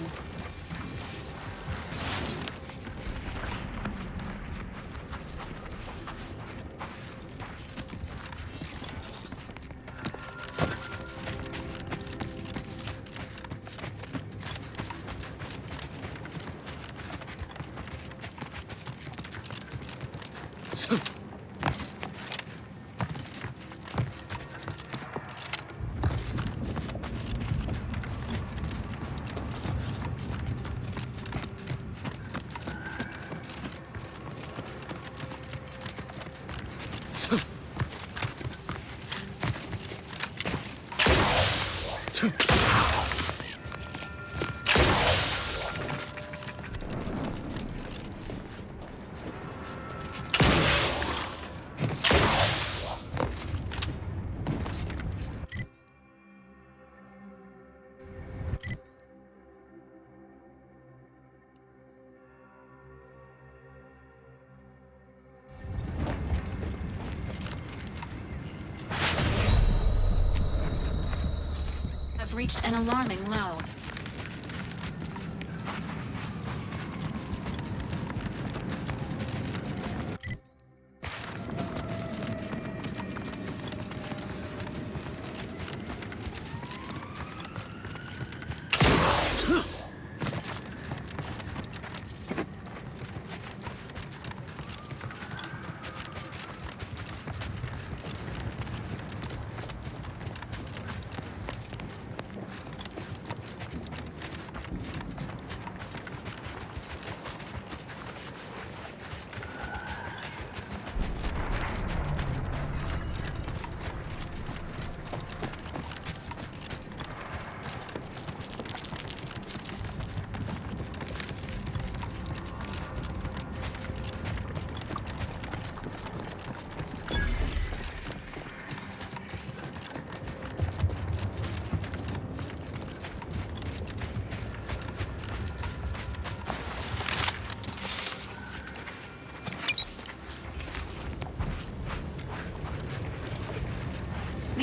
Have reached an alarming low.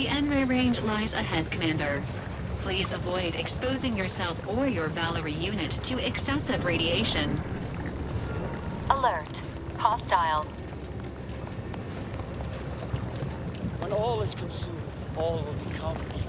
The Enray range lies ahead, Commander. Please avoid exposing yourself or your Valerie unit to excessive radiation. Alert. Hostile. When all is consumed, all will become equal.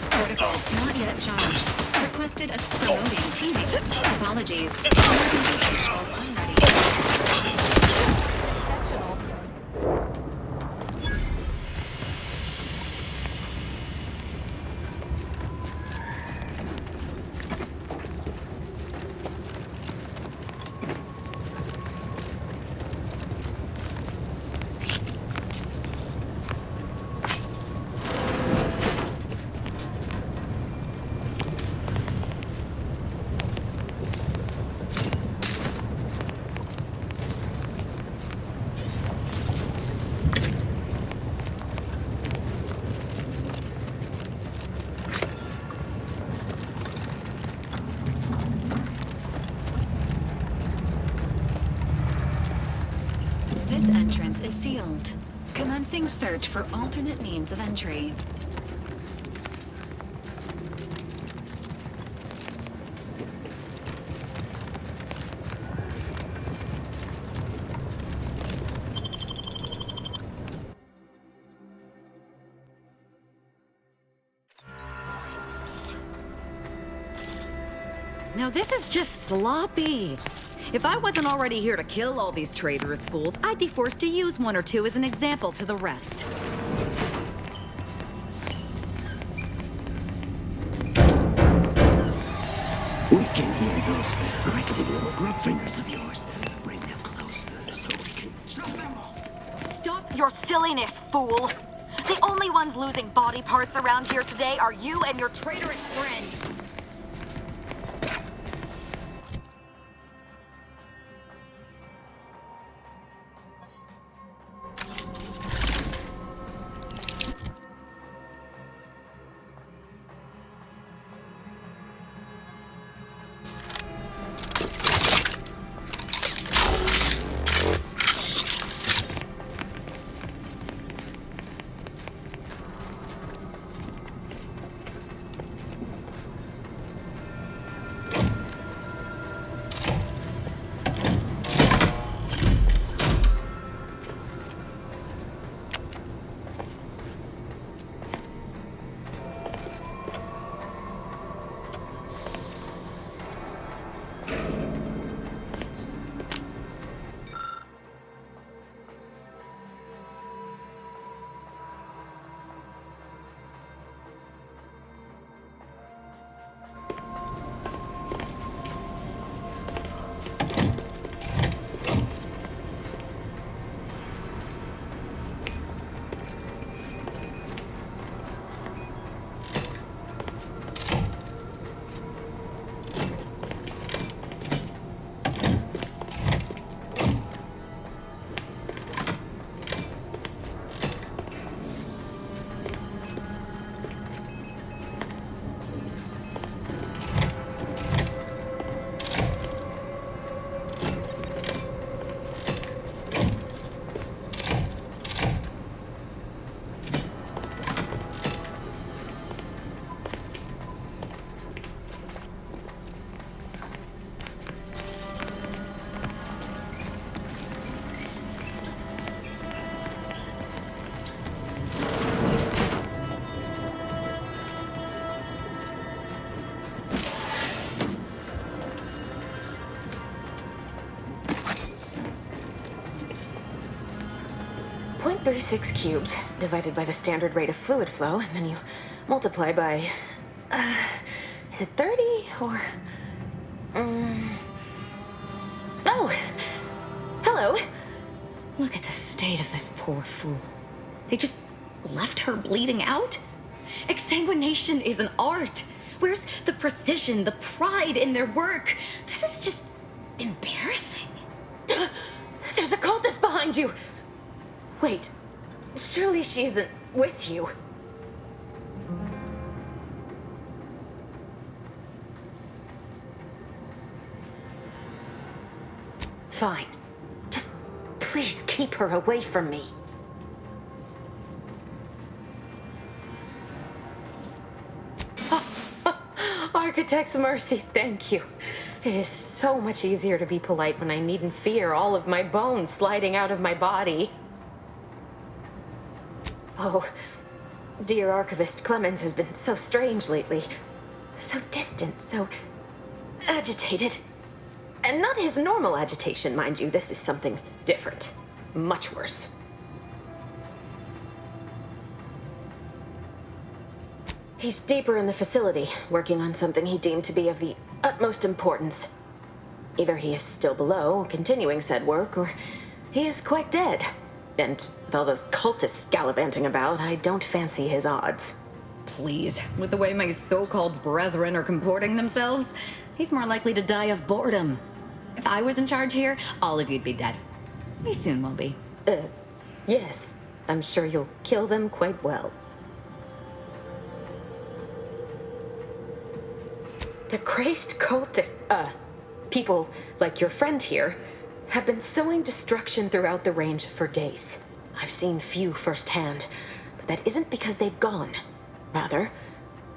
Protocols not yet charged. Requested as promoting teaming. Apologies. Emergency protocols unready. This entrance is sealed. Commencing search for alternate means of entry. Now this is just sloppy. If I wasn't already here to kill all these traitorous fools, I'd be forced to use one or two as an example to the rest. We can hear those raggedy little grub fingers of yours. Bring them close so we can chop them off. Stop your silliness, fool! The only ones losing body parts around here today are you and your traitorous friends. .36 cubed divided by the standard rate of fluid flow, and then you multiply by, is it 30 or, oh, hello. Look at the state of this poor fool. They just left her bleeding out? Exsanguination is an art. Where's the precision, the pride in their work? This is just Embarrassing. There's a cultist behind you! Wait, surely she isn't with you. Fine. Just please keep her away from me. Architect's mercy, thank you. It is so much easier to be polite when I needn't fear all of my bones sliding out of my body. Oh, dear Archivist Clemens has been so strange lately. So distant, so agitated. And not his normal agitation, mind you. This is something different. Much worse. He's deeper in the facility, working on something he deemed to be of the utmost importance. Either he is still below, continuing said work, or he is quite dead. And with all those cultists gallivanting about, I don't fancy his odds. Please, with the way my so-called brethren are comporting themselves, he's more likely to die of boredom. If I was in charge here, all of you'd be dead. We soon will be. Yes. I'm sure you'll kill them quite well. The crazed cultist, people like your friend here, have been sowing destruction throughout the range for days. I've seen few firsthand, but that isn't because they've gone. Rather,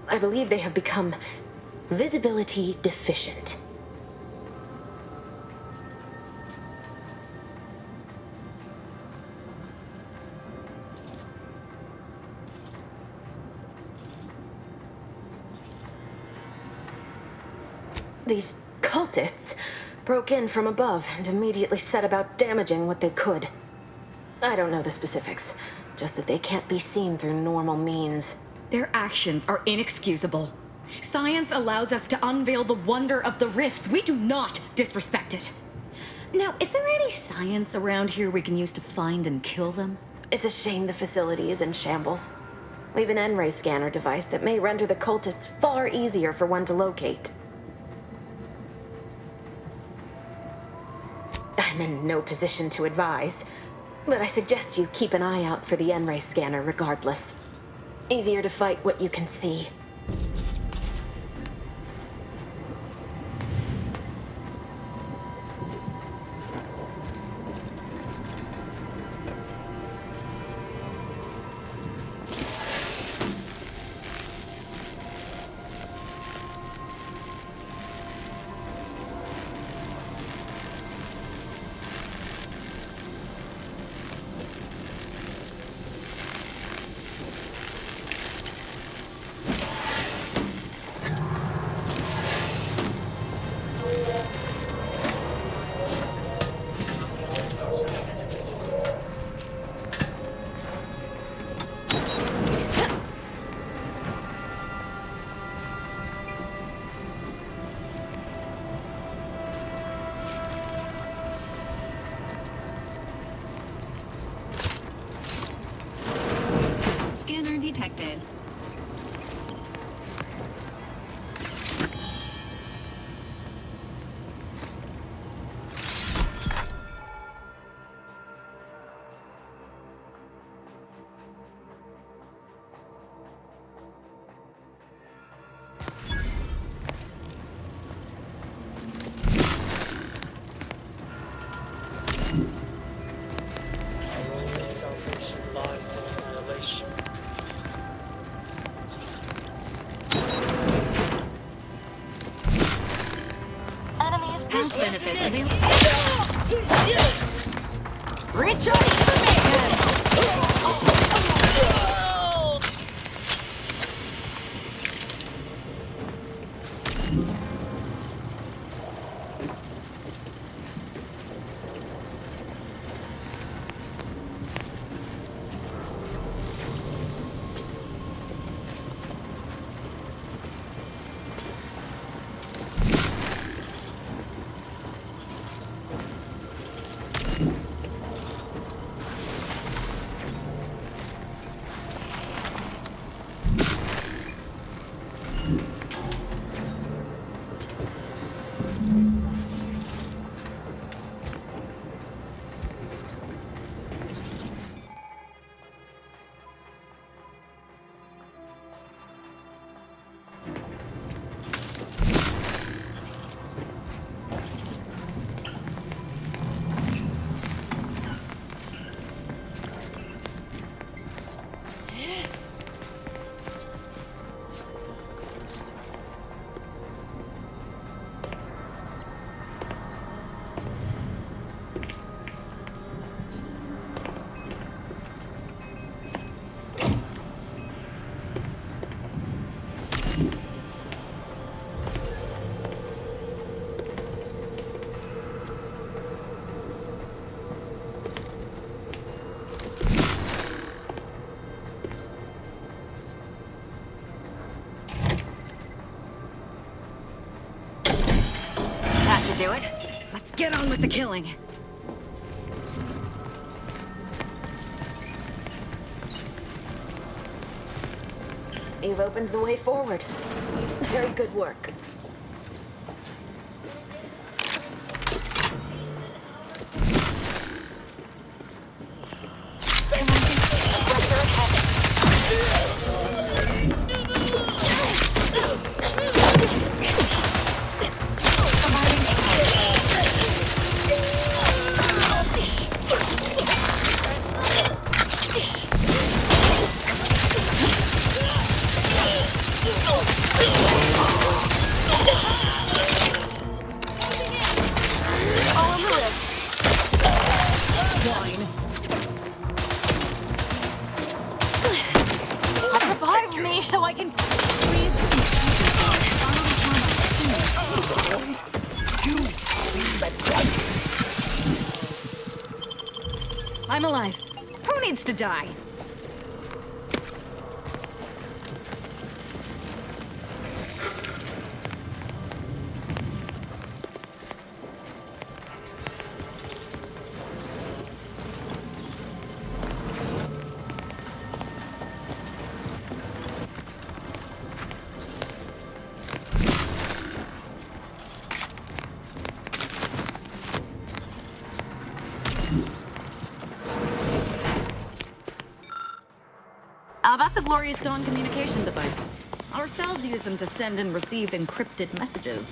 I believe they have become visibility deficient. These cultists broke in from above and immediately set about damaging what they could. I don't know the specifics, just that they can't be seen through normal means. Their actions are inexcusable. Science allows us to unveil the wonder of the rifts. We do not disrespect it. Now, is there any science around here we can use to find and kill them? It's a shame the facility is in shambles. We've an N-ray scanner device that may render the cultists far easier for one to locate. I'm in no position to advise, but I suggest you keep an eye out for the N-ray scanner regardless. Easier to fight what you can see. Detected. Our only salvation lies in annihilation. Health benefits available. Reach out for me! do it. Let's get on with the killing. You've opened the way forward. Very good work. Revive me so I can... I'm alive. Who needs to die? That's a Glorious Dawn communication device. Our cells use them to send and receive encrypted messages.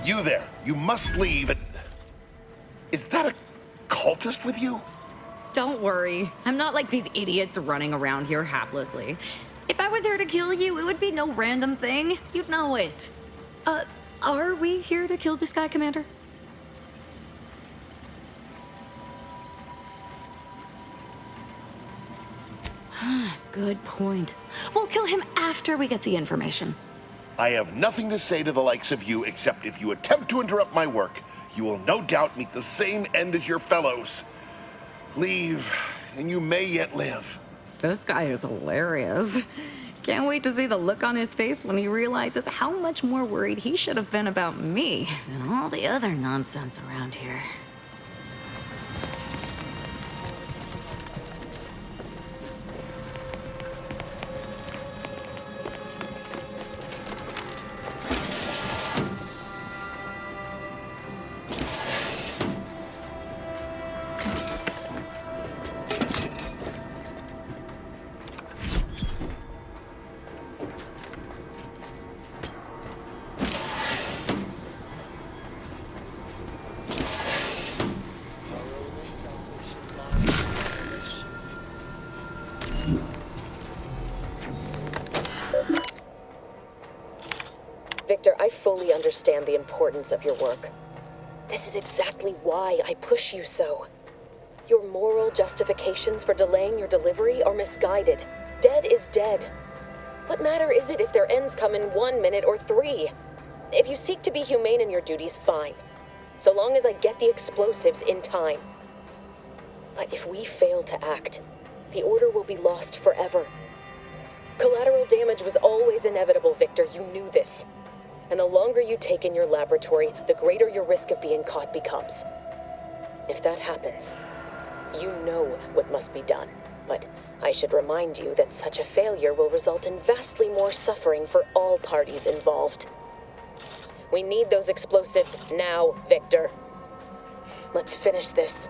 You there, you must leave. Is that a cultist with you? Don't worry. I'm not like these idiots running around here haplessly. If I was here to kill you, it would be no random thing. You'd know it. Are we here to kill this guy, Commander? Good point. We'll kill him after we get the information. I have nothing to say to the likes of you except if you attempt to interrupt my work, you will no doubt meet the same end as your fellows. Leave, and you may yet live. This guy is hilarious. Can't wait to see the look on his face when he realizes how much more worried he should have been about me than all the other nonsense around here. Victor, I fully understand the importance of your work. This is exactly why I push you so. Your moral justifications for delaying your delivery are misguided. Dead is dead. What matter is it if their ends come in 1 minute or 3? If you seek to be humane in your duties, fine. So long as I get the explosives in time. But if we fail to act, the order will be lost forever. Collateral damage was always inevitable, Victor. You knew this. And the longer you take in your laboratory, the greater your risk of being caught becomes. If that happens, you know what must be done. But I should remind you that such a failure will result in vastly more suffering for all parties involved. We need those explosives now, Victor. Let's finish this.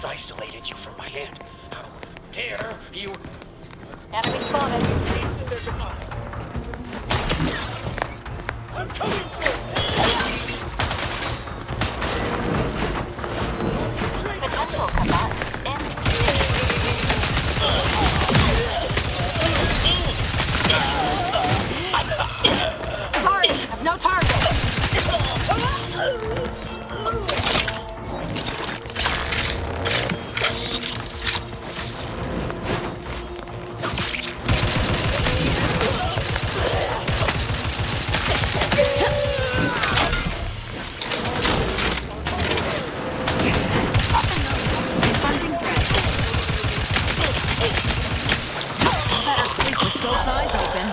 has isolated you from my hand. How dare you? Enemy spotted. Hasten their demise. I'm coming for you! Potential combatant in. Sorry, I've no target. Confronting threat. Better sleep with both eyes open.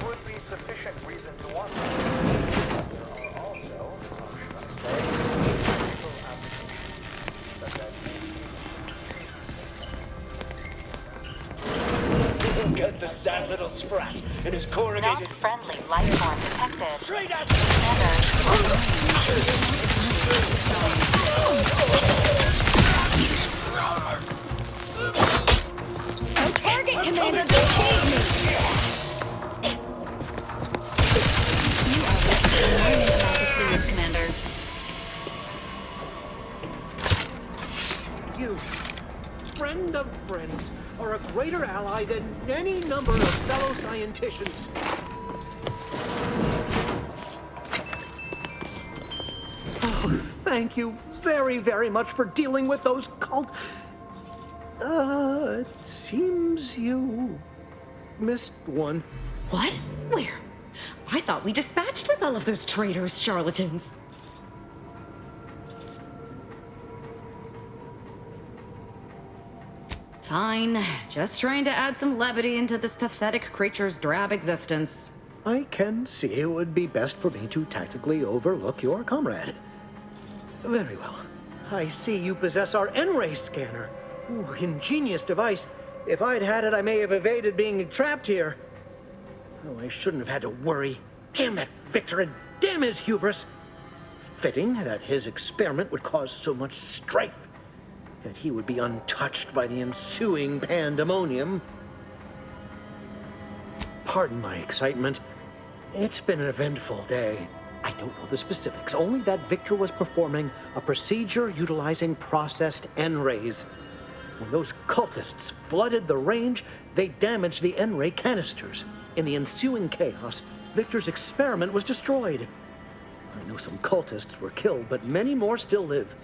Would be sufficient reason to want them. There are also, how should I say, practical applications, such as Look at the sad little sprat and his corrugated... Not friendly life form detected. Straight at My target, Commander, don't save me! Fluids, Commander. You, friend of friends, are a greater ally than any number of fellow scienticians. Oh, thank you very, very much for dealing with those cult... it seems you missed one. What? Where? I thought we dispatched with all of those traitorous charlatans. Fine. Just trying to add some levity into this pathetic creature's drab existence. I can see it would be best for me to tactically overlook your comrade. Very well. I see you possess our N-ray scanner. Ooh, ingenious device. If I'd had it, I may have evaded being trapped here. Oh, I shouldn't have had to worry. Damn that Victor and damn his hubris. Fitting that his experiment would cause so much strife, that he would be untouched by the ensuing pandemonium. Pardon my excitement. It's been an eventful day. I don't know the specifics, only that Victor was performing a procedure utilizing processed N-rays. When those cultists flooded the range, they damaged the N-ray canisters. In the ensuing chaos, Victor's experiment was destroyed. I know some cultists were killed, but many more still live,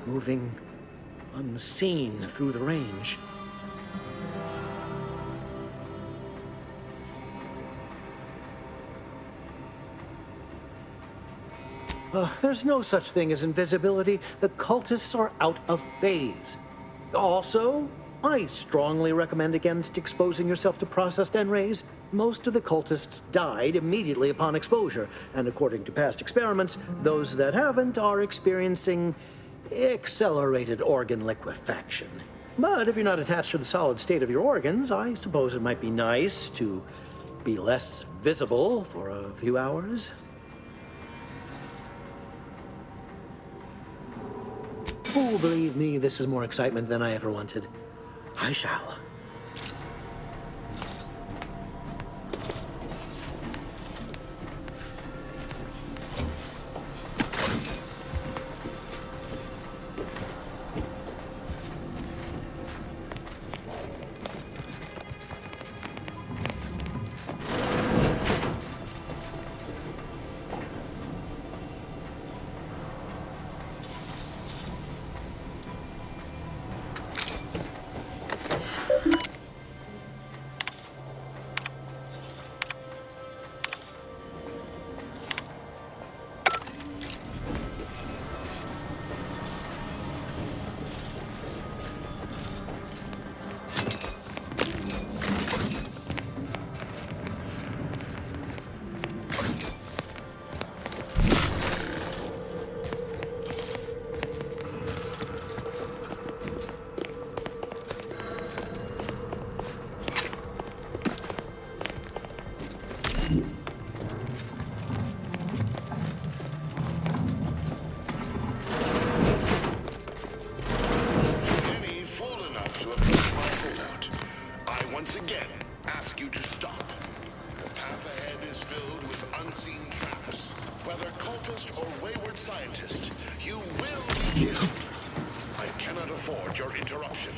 moving unseen through the range. There's no such thing as invisibility. The cultists are out of phase. Also, I strongly recommend against exposing yourself to processed N-rays. Most of the cultists died immediately upon exposure, and according to past experiments, those that haven't are experiencing accelerated organ liquefaction. But if you're not attached to the solid state of your organs, I suppose it might be nice to be less visible for a few hours. Oh, believe me, this is more excitement than I ever wanted. I shall. occultist or wayward scientist, you will be killed. I cannot afford your interruption.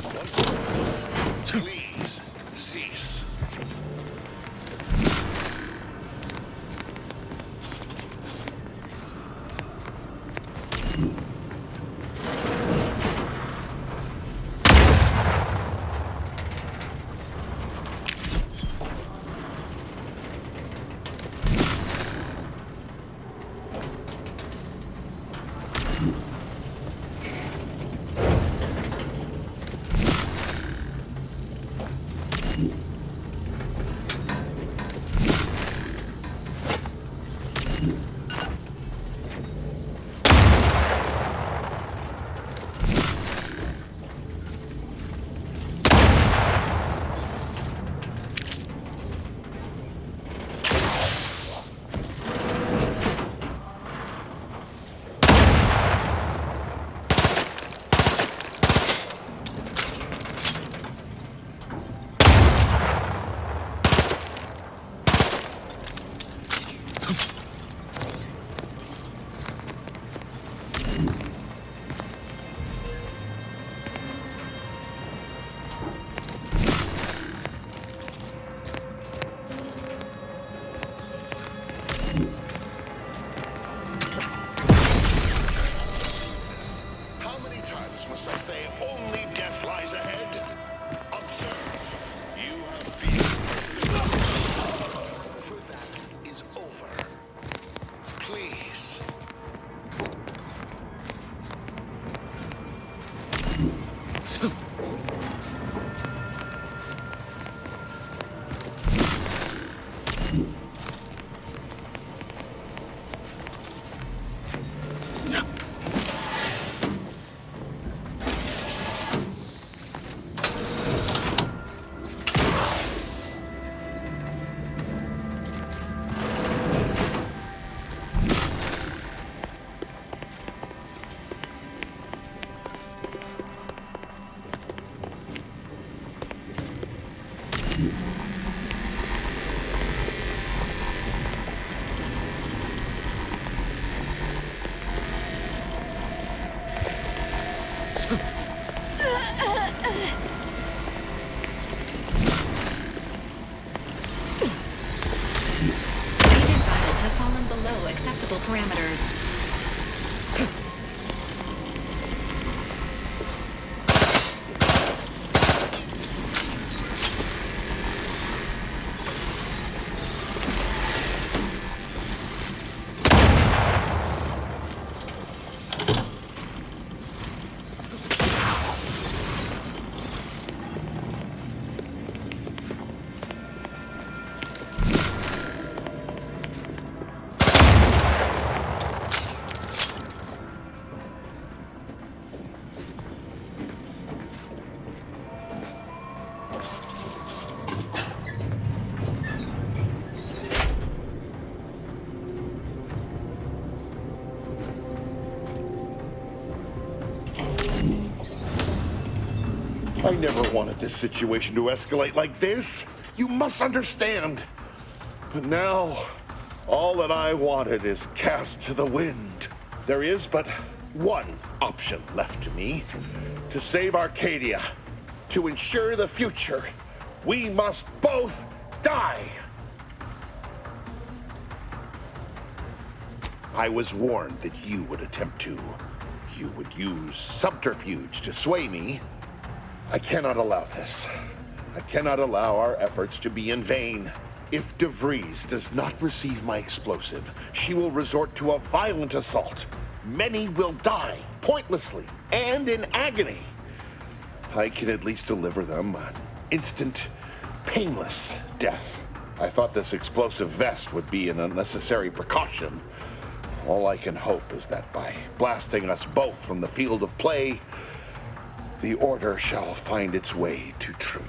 Once more, please cease. Must I say only death lies ahead? Observe, you have been pursued. For that is over. Please. Acceptable parameters. I never wanted this situation to escalate like this. You must understand. But now, all that I wanted is cast to the wind. There is but one option left to me. To save Arcadia, to ensure the future, we must both die. I was warned that you would attempt to. You would use subterfuge to sway me. I cannot allow this. I cannot allow our efforts to be in vain. If DeVries does not receive my explosive, she will resort to a violent assault. Many will die, pointlessly, and in agony. I can at least deliver them an instant, painless death. I thought this explosive vest would be an unnecessary precaution. All I can hope is that by blasting us both from the field of play, the order shall find its way to truth.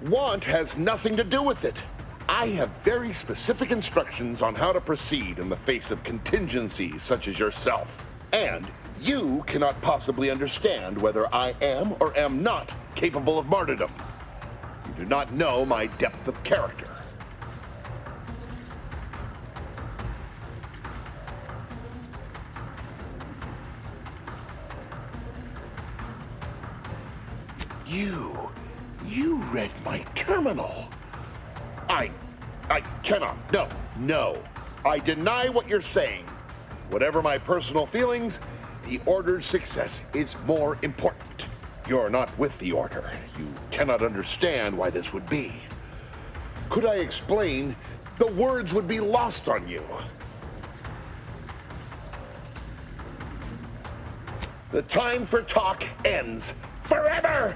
Want has nothing to do with it. I have very specific instructions on how to proceed in the face of contingencies such as yourself. And you cannot possibly understand whether I am or am not capable of martyrdom. You do not know my depth of character. You read my terminal. I cannot. No. I deny what you're saying. Whatever my personal feelings, the Order's success is more important. You're not with the Order. You cannot understand why this would be. Could I explain, the words would be lost on you. The time for talk ends forever!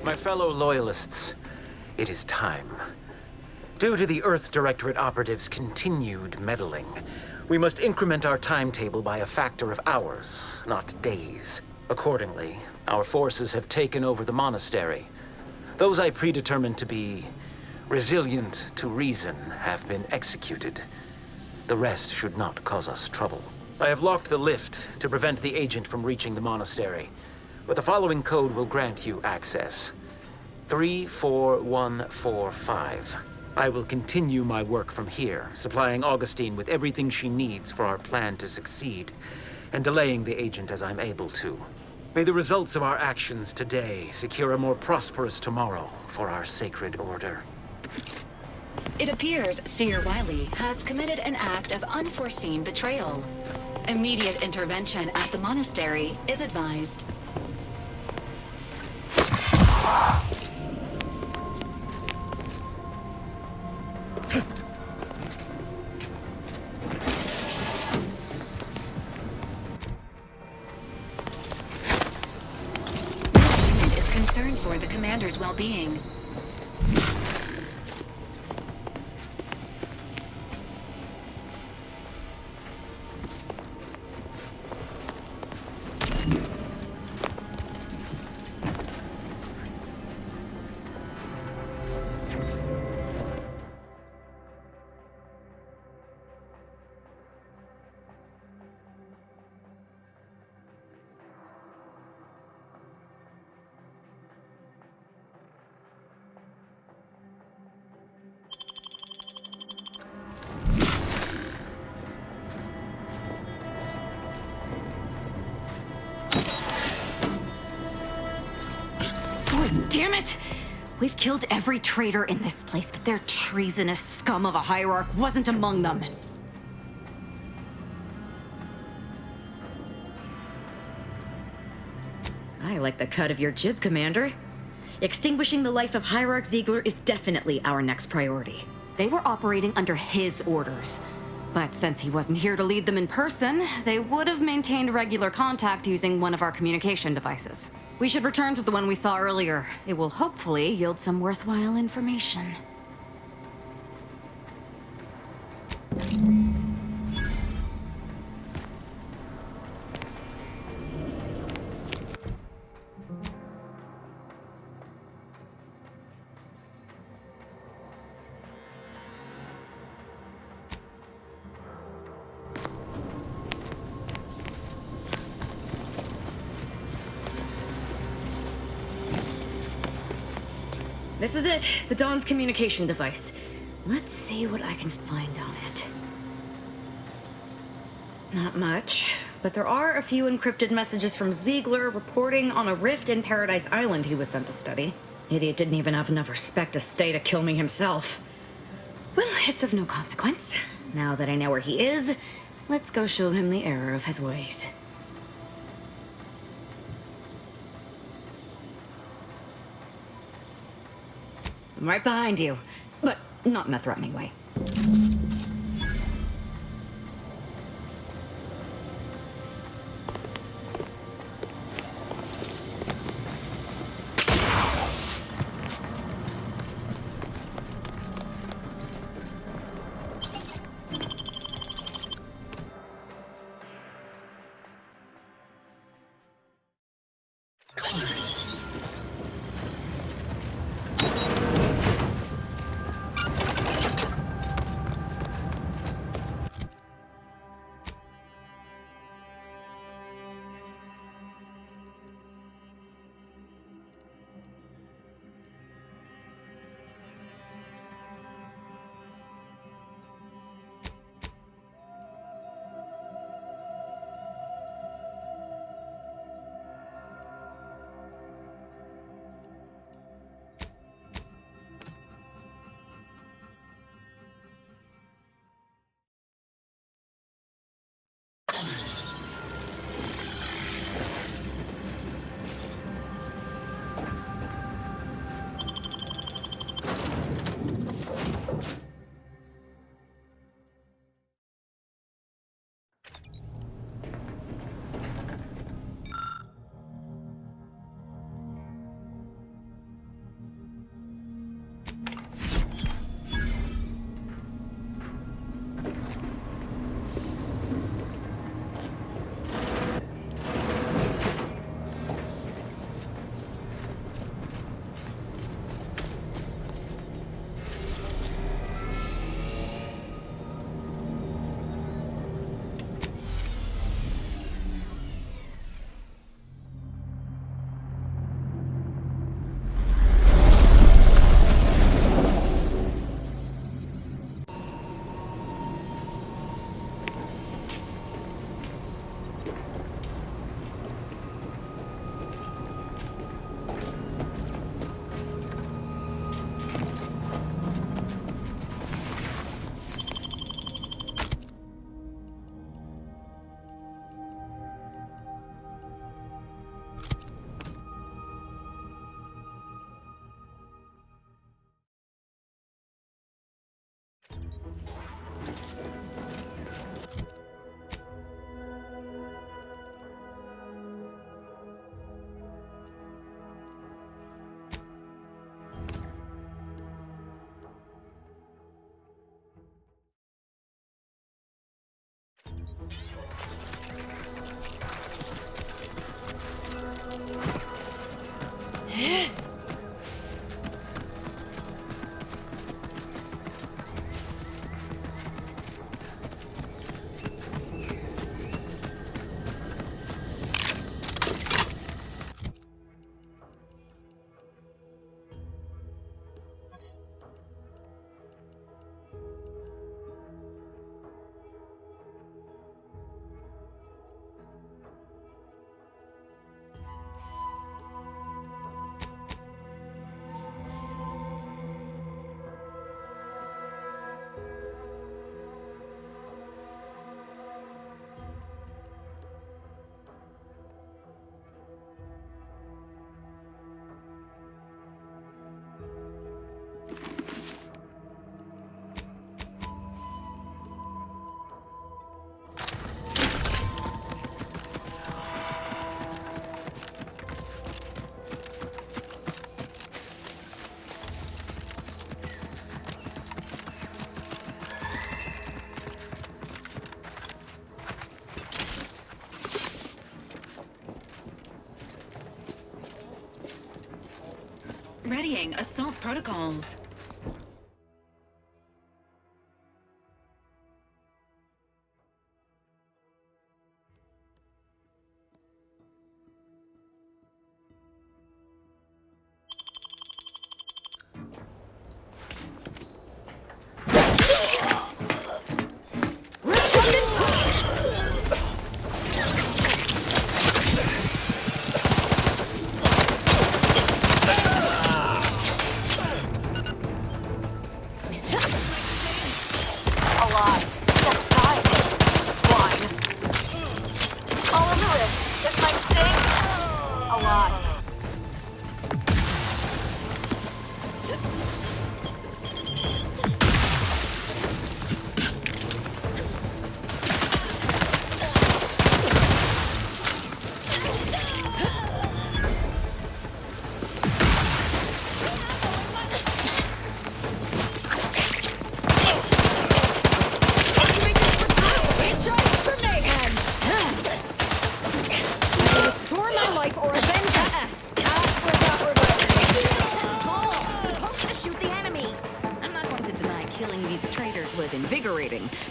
My fellow Loyalists, it is time. Due to the Earth Directorate operatives' continued meddling, we must increment our timetable by a factor of hours, not days. Accordingly, our forces have taken over the monastery. Those I predetermined to be resilient to reason have been executed. The rest should not cause us trouble. I have locked the lift to prevent the agent from reaching the monastery, but the following code will grant you access. 34145. I will continue my work from here, supplying Augustine with everything she needs for our plan to succeed, and delaying the agent as I'm able to. May the results of our actions today secure a more prosperous tomorrow for our sacred order. It appears Seer Wiley has committed an act of unforeseen betrayal. Immediate intervention at the monastery is advised. This unit is concerned for the commander's well-being. Damn it! We've killed every traitor in this place, but their treasonous scum of a hierarch wasn't among them. I like the cut of your jib, Commander. Extinguishing the life of Hierarch Ziegler is definitely our next priority. They were operating under his orders. But since he wasn't here to lead them in person, they would have maintained regular contact using one of our communication devices. We should return to the one we saw earlier. It will hopefully yield some worthwhile information. This is it, the Dawn's communication device. Let's see what I can find on it. Not much, but there are a few encrypted messages from Ziegler reporting on a rift in Paradise Island he was sent to study. Idiot didn't even have enough respect to stay to kill me himself. Well, it's of no consequence. Now that I know where he is, let's go show him the error of his ways. I'm right behind you, but not in a threatening way. Readying assault protocols.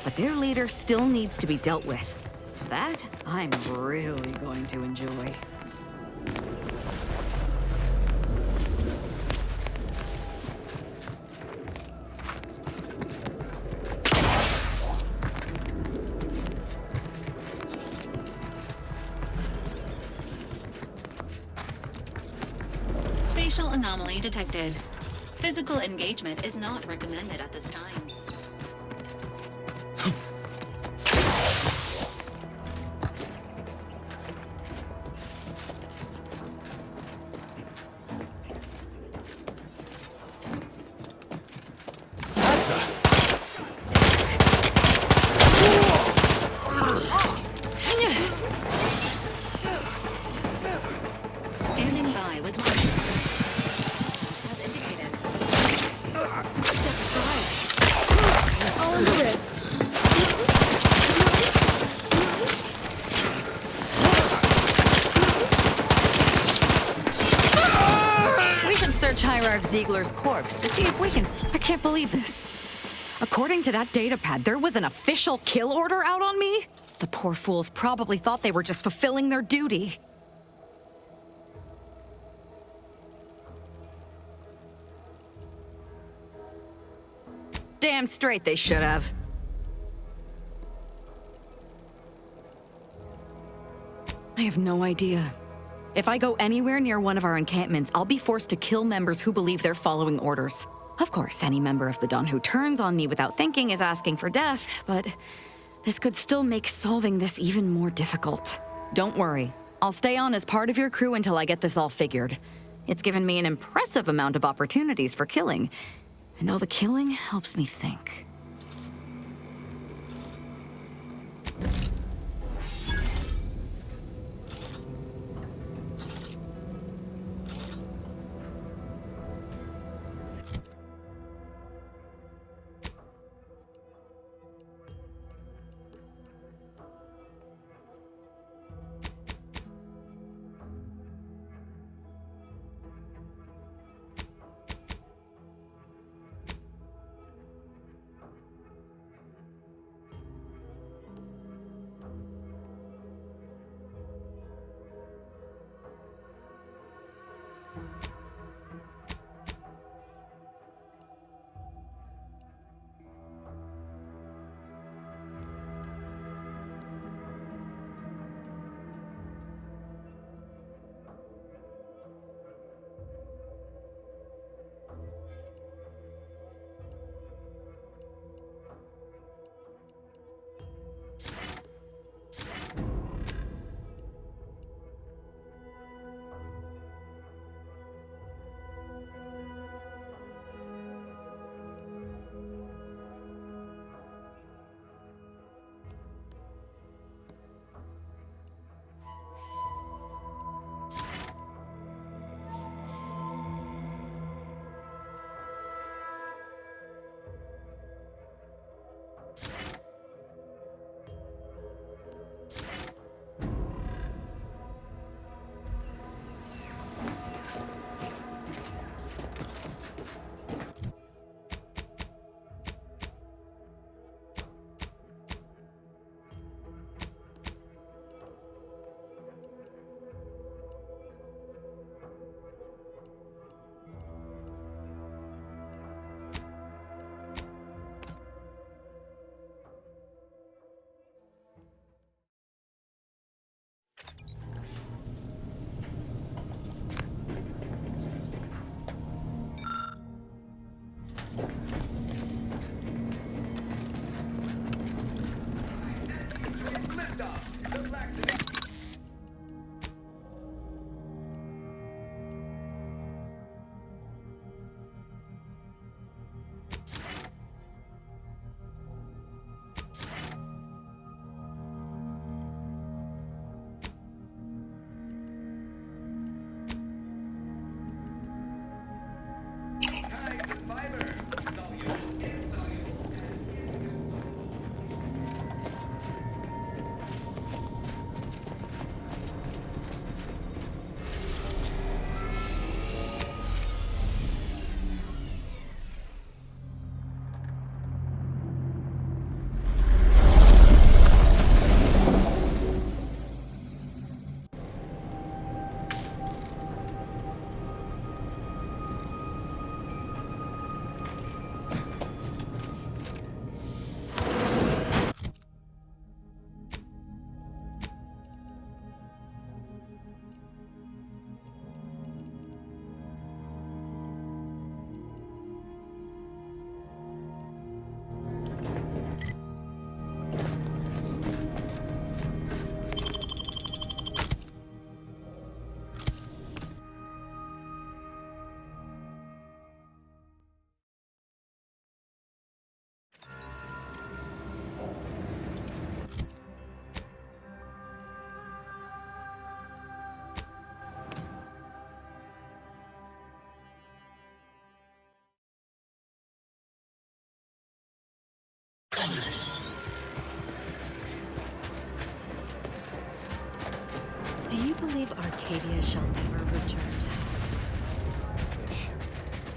But their leader still needs to be dealt with. That I'm really going to enjoy. Spatial anomaly detected. Physical engagement is not recommended at this time. Standing by with line. As indicated. All in the wrist. We should search Hierarch Ziegler's corpse to see if we can... I can't believe this. According to that datapad, there was an official kill order out on me? The poor fools probably thought they were just fulfilling their duty. Damn straight they should have. I have no idea. If I go anywhere near one of our encampments, I'll be forced to kill members who believe they're following orders. Of course, any member of the Dawn who turns on me without thinking is asking for death, but this could still make solving this even more difficult. Don't worry. I'll stay on as part of your crew until I get this all figured. It's given me an impressive amount of opportunities for killing, and all the killing helps me think. Do you believe Arcadia shall never return to heaven?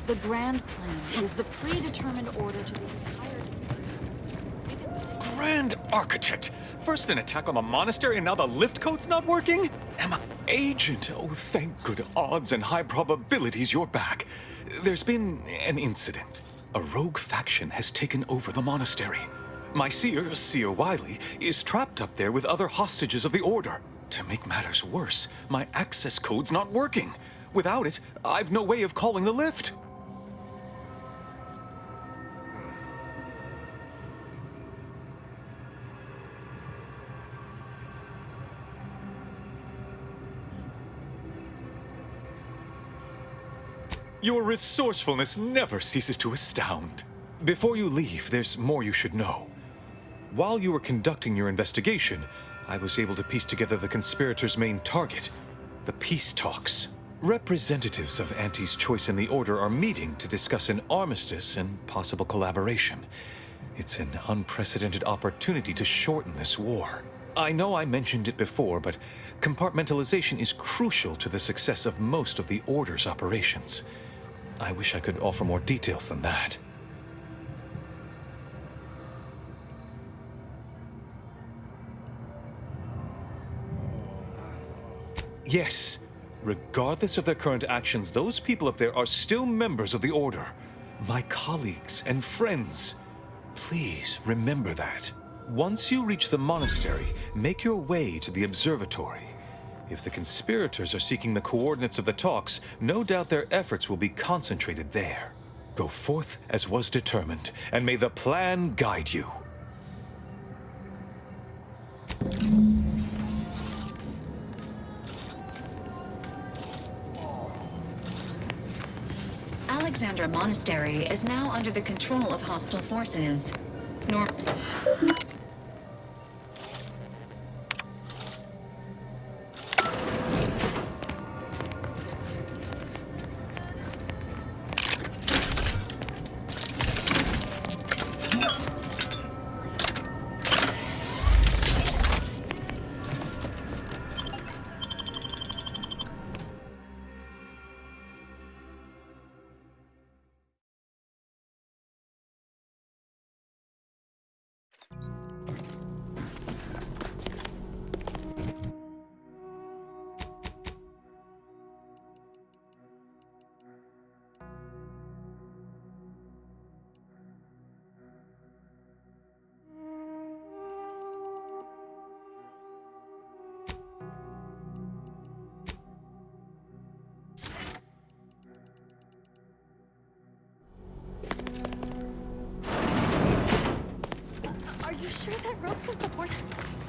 The grand plan is the predetermined order to the entire universe. Grand Architect! First an attack on the monastery and now the lift code's not working? Emma, Agent, oh thank good odds and high probabilities you're back. There's been an incident. A rogue faction has taken over the monastery. My Seer Wiley, is trapped up there with other hostages of the Order. To make matters worse, my access code's not working. Without it, I've no way of calling the lift. Your resourcefulness never ceases to astound. Before you leave, there's more you should know. While you were conducting your investigation, I was able to piece together the conspirators' main target, the peace talks. Representatives of Auntie's Choice and the Order are meeting to discuss an armistice and possible collaboration. It's an unprecedented opportunity to shorten this war. I know I mentioned it before, but compartmentalization is crucial to the success of most of the Order's operations. I wish I could offer more details than that. Yes, regardless of their current actions, those people up there are still members of the Order. My colleagues and friends. Please remember that. Once you reach the monastery, make your way to the observatory. If the conspirators are seeking the coordinates of the talks, no doubt their efforts will be concentrated there. Go forth as was determined, and may the plan guide you. Alexandra Monastery is now under the control of hostile forces.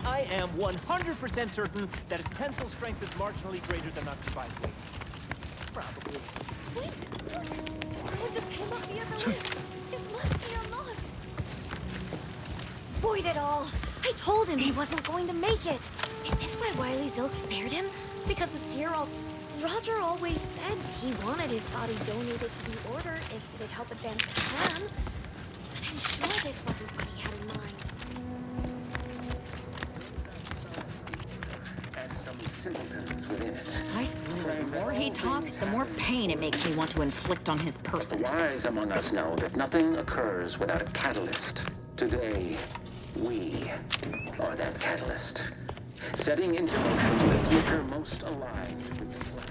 I am 100% certain that its tensile strength is marginally greater than occupied weight. Probably. Wait! It just came up the other way. It must be unlocked. Void it all. I told him he wasn't going to make it. Is this why Wiley Zilk spared him? Because the seer Roger always said he wanted his body donated to the Order if it'd help advance the plan. But I'm sure this wasn't what he had in mind. I swear, the more he talks, the more pain it makes me want to inflict on his person. The wise among us know that nothing occurs without a catalyst. Today, we are that catalyst, setting into motion the future most aligned with the plan.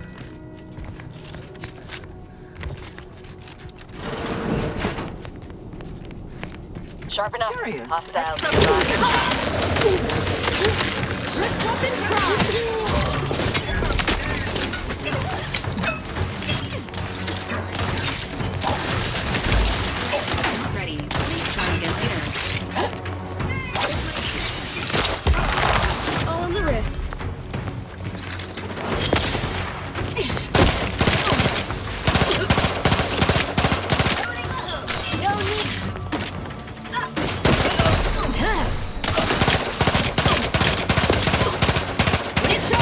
Sharpen up. Hostiles. Ready. Please try again later. All on the wrist. It's our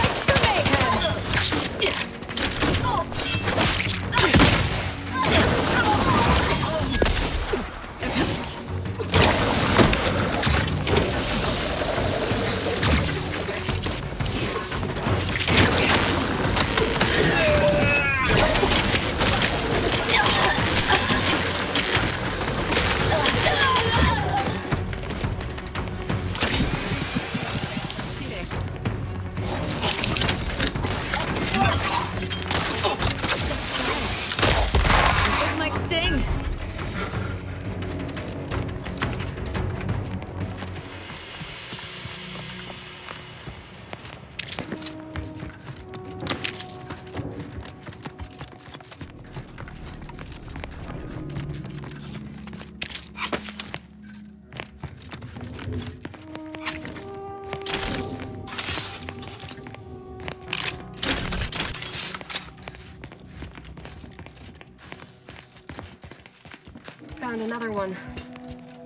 found another one.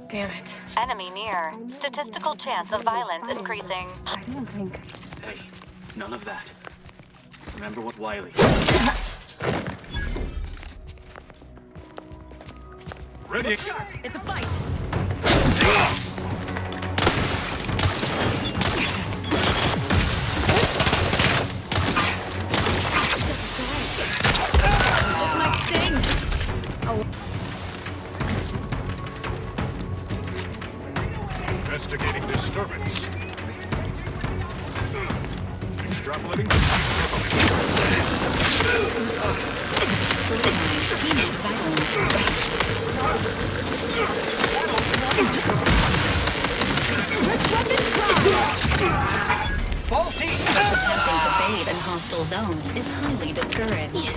Damn it. Enemy near. Statistical chance of violence increasing. I don't think. Hey, none of that. Remember what Wiley... Ready? It's a fight. This might sting. Oh. Investigating disturbance. Extrapolating. Teammate violence. Attempting to bathe in hostile zones is highly discouraged.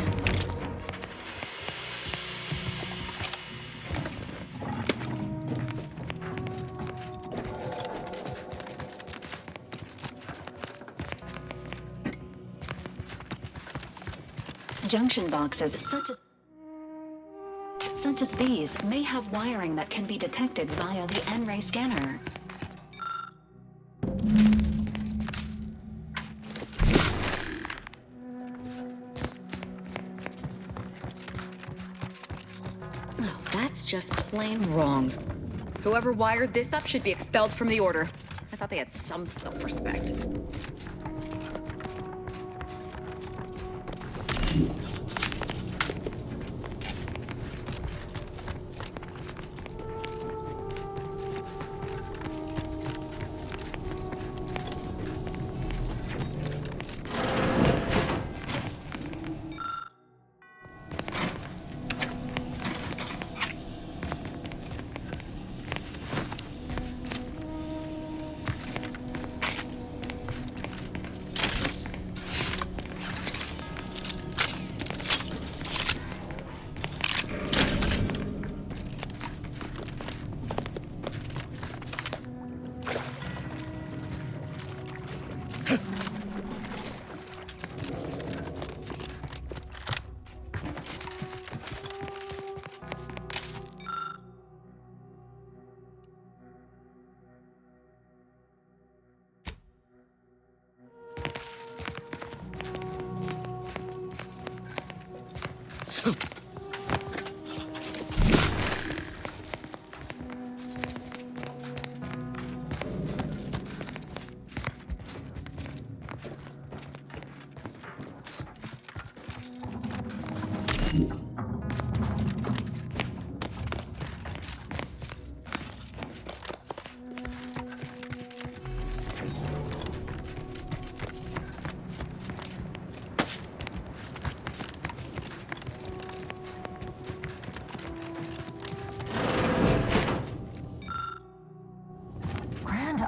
Junction boxes such as these may have wiring that can be detected via the N-ray scanner. Oh, that's just plain wrong. Whoever wired this up should be expelled from the Order. I thought they had some self-respect.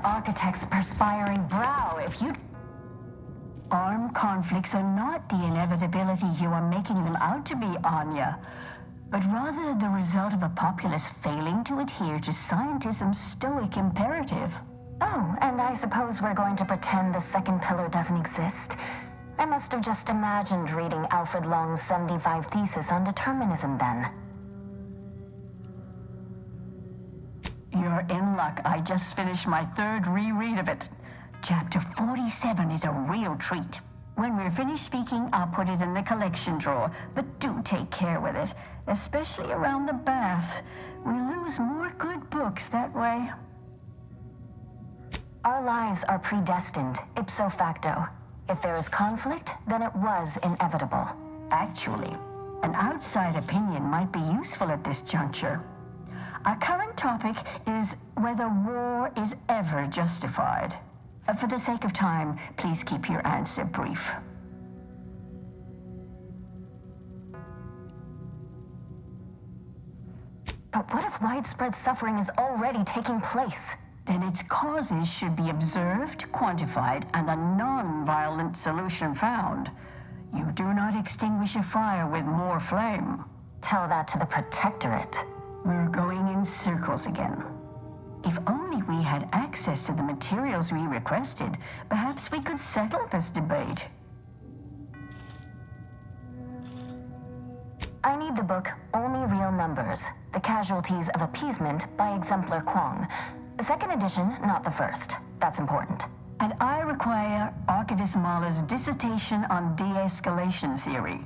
Architect's perspiring brow, if you'd... Armed conflicts are not the inevitability you are making them out to be, Anya, but rather the result of a populace failing to adhere to scientism's stoic imperative. Oh, and I suppose we're going to pretend the second pillar doesn't exist. I must have just imagined reading Alfred Long's 75 thesis on determinism then. You're in luck. I just finished my third reread of it. Chapter 47 is a real treat. When we're finished speaking, I'll put it in the collection drawer, but do take care with it, especially around the bath. We lose more good books that way. Our lives are predestined, ipso facto. If there is conflict, then it was inevitable. Actually, an outside opinion might be useful at this juncture. Our current topic is whether war is ever justified. For the sake of time, please keep your answer brief. But what if widespread suffering is already taking place? Then its causes should be observed, quantified, and a non-violent solution found. You do not extinguish a fire with more flame. Tell that to the Protectorate. We're going in circles again. If only we had access to the materials we requested, perhaps we could settle this debate. I need the book Only Real Numbers, The Casualties of Appeasement by Exemplar Kwong. Second edition, not the first. That's important. And I require Archivist Mahler's dissertation on de-escalation theory.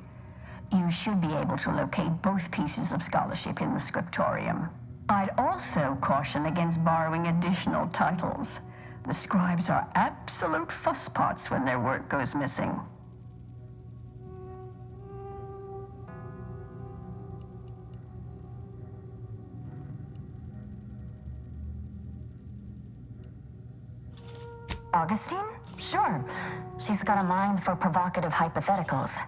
You should be able to locate both pieces of scholarship in the scriptorium. I'd also caution against borrowing additional titles. The scribes are absolute fusspots when their work goes missing. Augustine? Sure. She's got a mind for provocative hypotheticals.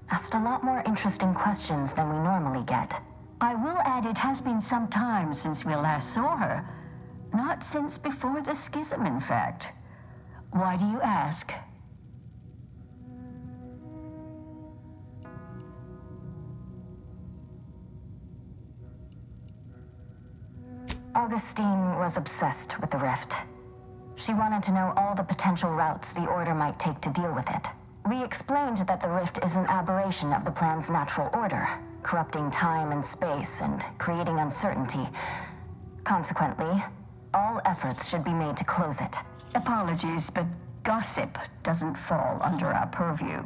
Asked a lot more interesting questions than we normally get. I will add it has been some time since we last saw her. Not since before the schism, in fact. Why do you ask? Augustine was obsessed with the rift. She wanted to know all the potential routes the Order might take to deal with it. We explained that the rift is an aberration of the plan's natural order, corrupting time and space and creating uncertainty. Consequently, all efforts should be made to close it. Apologies, but gossip doesn't fall under our purview.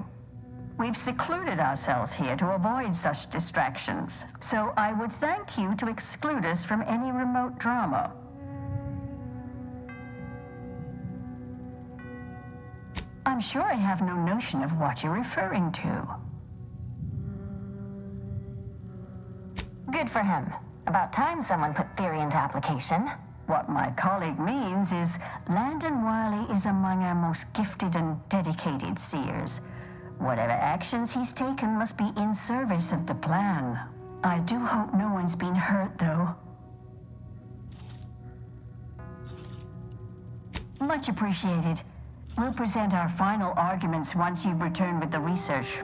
We've secluded ourselves here to avoid such distractions, so I would thank you to exclude us from any remote drama. I'm sure I have no notion of what you're referring to. Good for him. About time someone put theory into application. What my colleague means is Landon Wiley is among our most gifted and dedicated seers. Whatever actions he's taken must be in service of the plan. I do hope no one's been hurt, though. Much appreciated. We'll present our final arguments once you've returned with the research.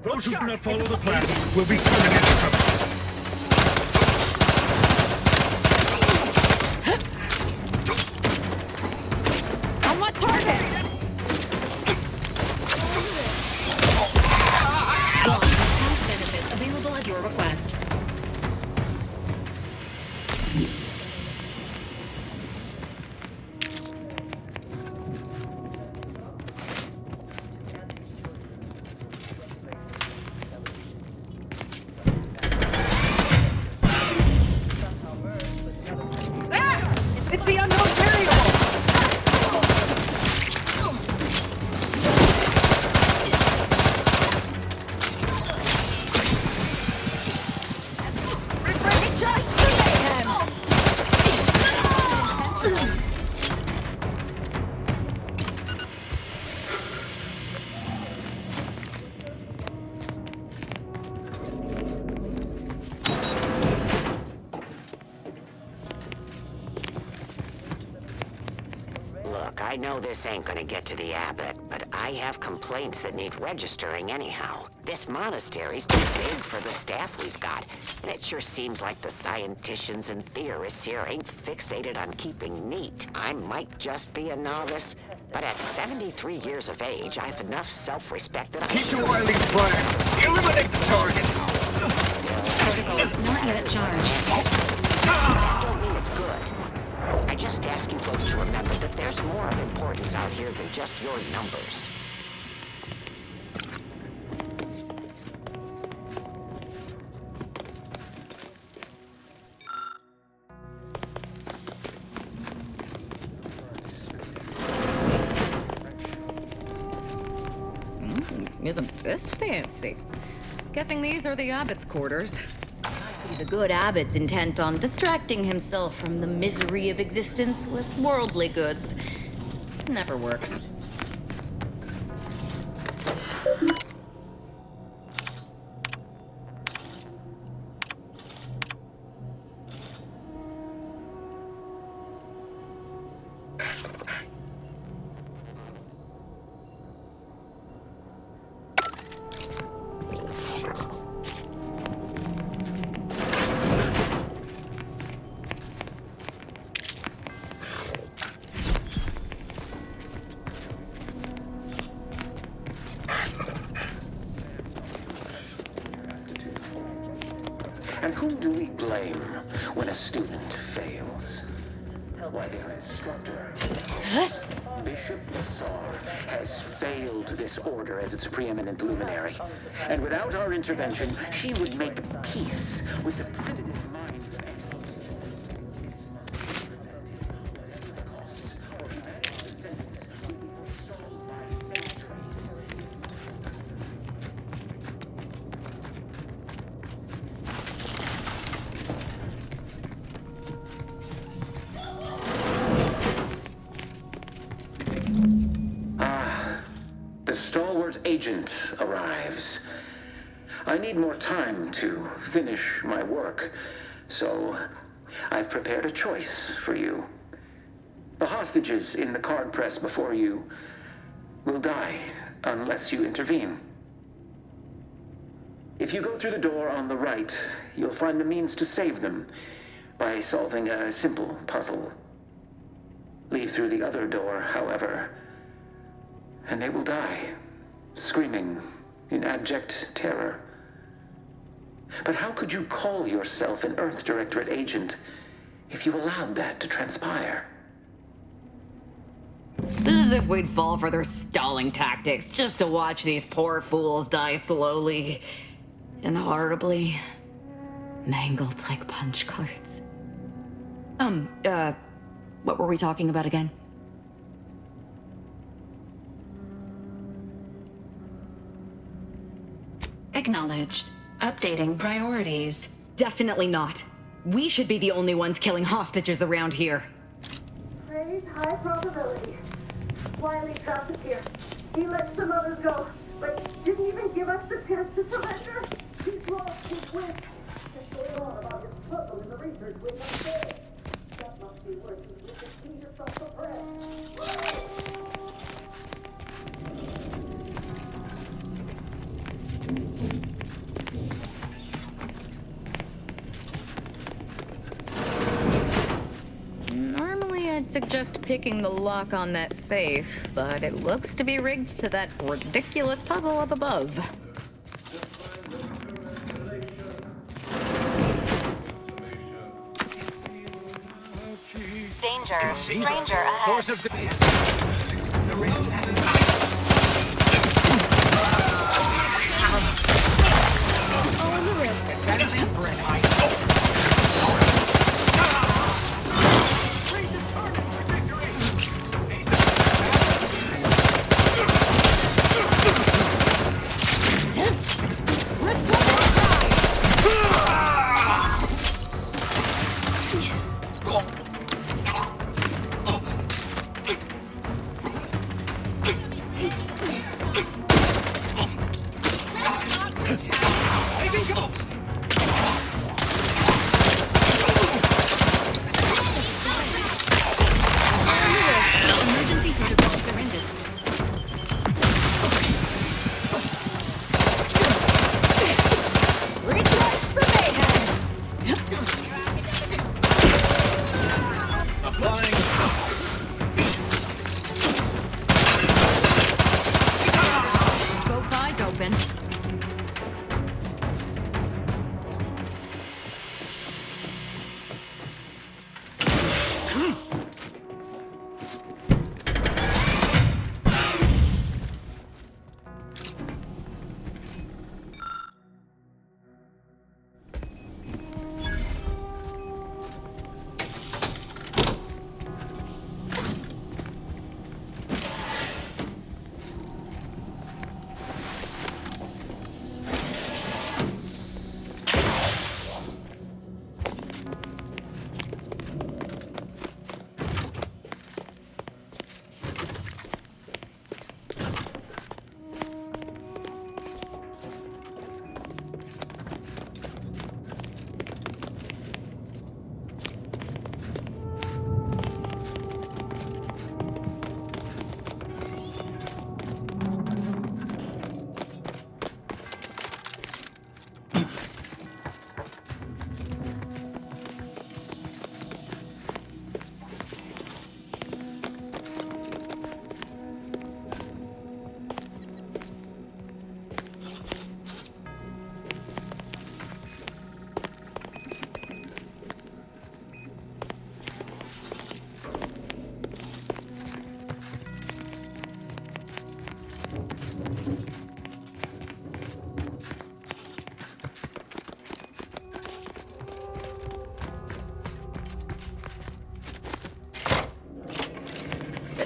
Those who do not follow the plan will be coming into trouble. On what target? Benefits available at your request. Look, I know this ain't gonna get to the abbot, but I have complaints that need registering anyhow. This monastery's too big for the staff we've got, and it sure seems like the scienticians and theorists here ain't fixated on keeping neat. I might just be a novice, but at 73 years of age, I have enough self-respect that I Keep to Wiley's plan. Eliminate the target. Protocols not yet charged. I don't mean it's good. I just ask you folks to remember that there's more of importance out here than just your numbers. Isn't this fancy? Guessing these are the abbot's quarters. The good abbot's intent on distracting himself from the misery of existence with worldly goods never works. And whom do we blame when a student fails? Why, their instructor, Bishop Bassar, has failed this order as its preeminent luminary. And without our intervention, she would make peace with the primitive minds of the stalwart agent arrives. I need more time to finish my work, so I've prepared a choice for you. The hostages in the card press before you will die unless you intervene. If you go through the door on the right, you'll find the means to save them by solving a simple puzzle. Leave through the other door, however, and they will die, screaming in abject terror. But how could you call yourself an Earth Directorate agent if you allowed that to transpire? As if we'd fall for their stalling tactics just to watch these poor fools die slowly and horribly, mangled like punch cards. What were we talking about again? Acknowledged. Updating priorities. Definitely not. We should be the only ones killing hostages around here. Praise high probability. Wiley trapped us here. He let some others go, but didn't even give us the chance to surrender. He's lost his wit. Just going on about his puzzle in the research wing upstairs. That must be working with the genius of the press. Normally I'd suggest picking the lock on that safe, but it looks to be rigged to that ridiculous puzzle up above. Danger. Stranger ahead. Source of the red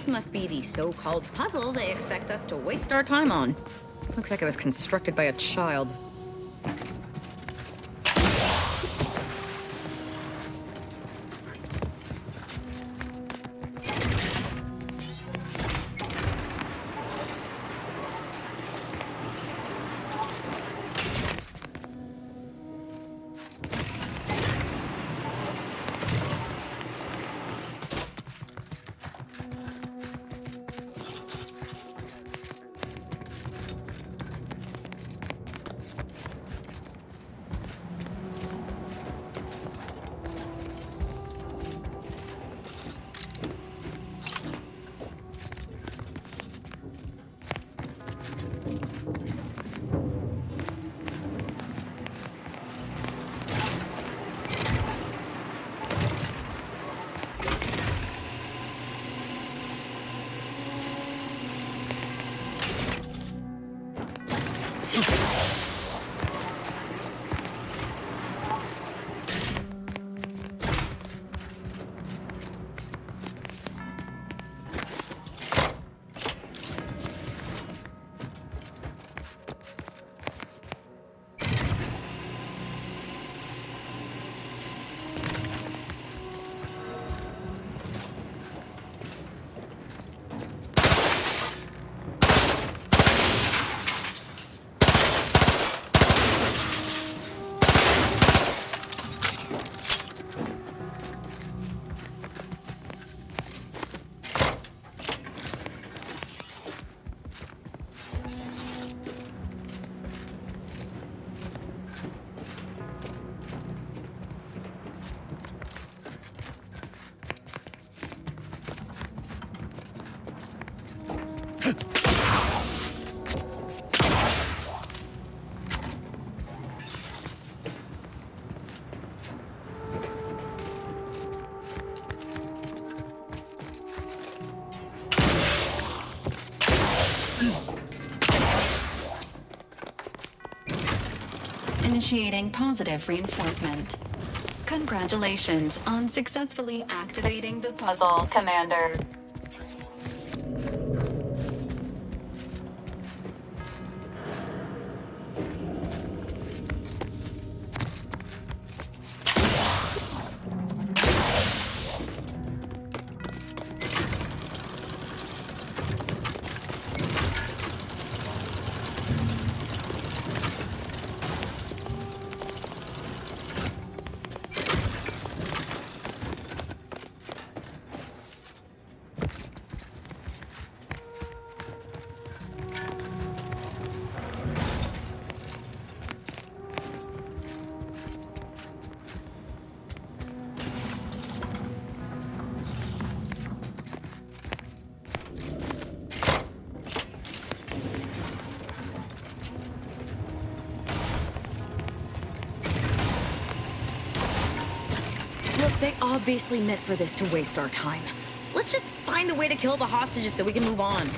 This must be the so-called puzzle they expect us to waste our time on. Looks like it was constructed by a child. Initiating positive reinforcement. Congratulations on successfully activating the puzzle, Commander. Look, they obviously meant for this to waste our time. Let's just find a way to kill the hostages so we can move on.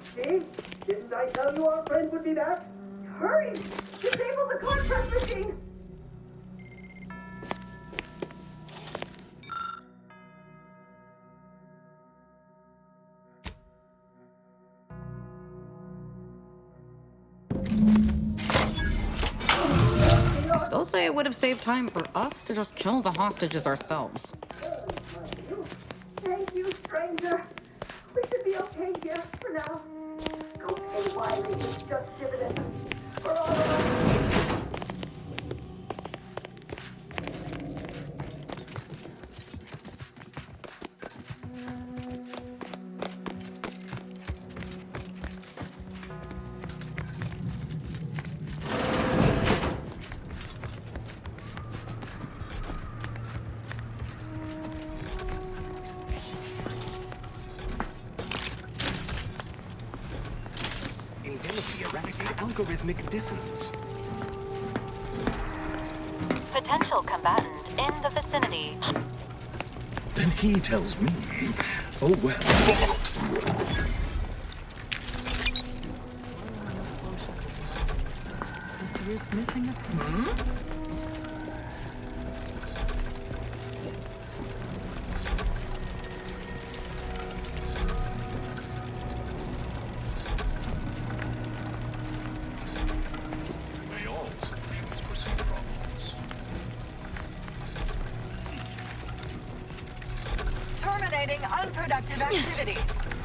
Steve, didn't I tell you our friend would be back? Hurry! Disable the contract machine! I still say it would have saved time for us to just kill the hostages ourselves. Thank you, stranger. We should be okay here for now. Go pay Wiley his just dividend. For all of us. algorithmic dissonance. Potential combatant in the vicinity. Then he tells me. Oh well. Is to risk missing a May all solutions proceed problems. Terminating unproductive activity.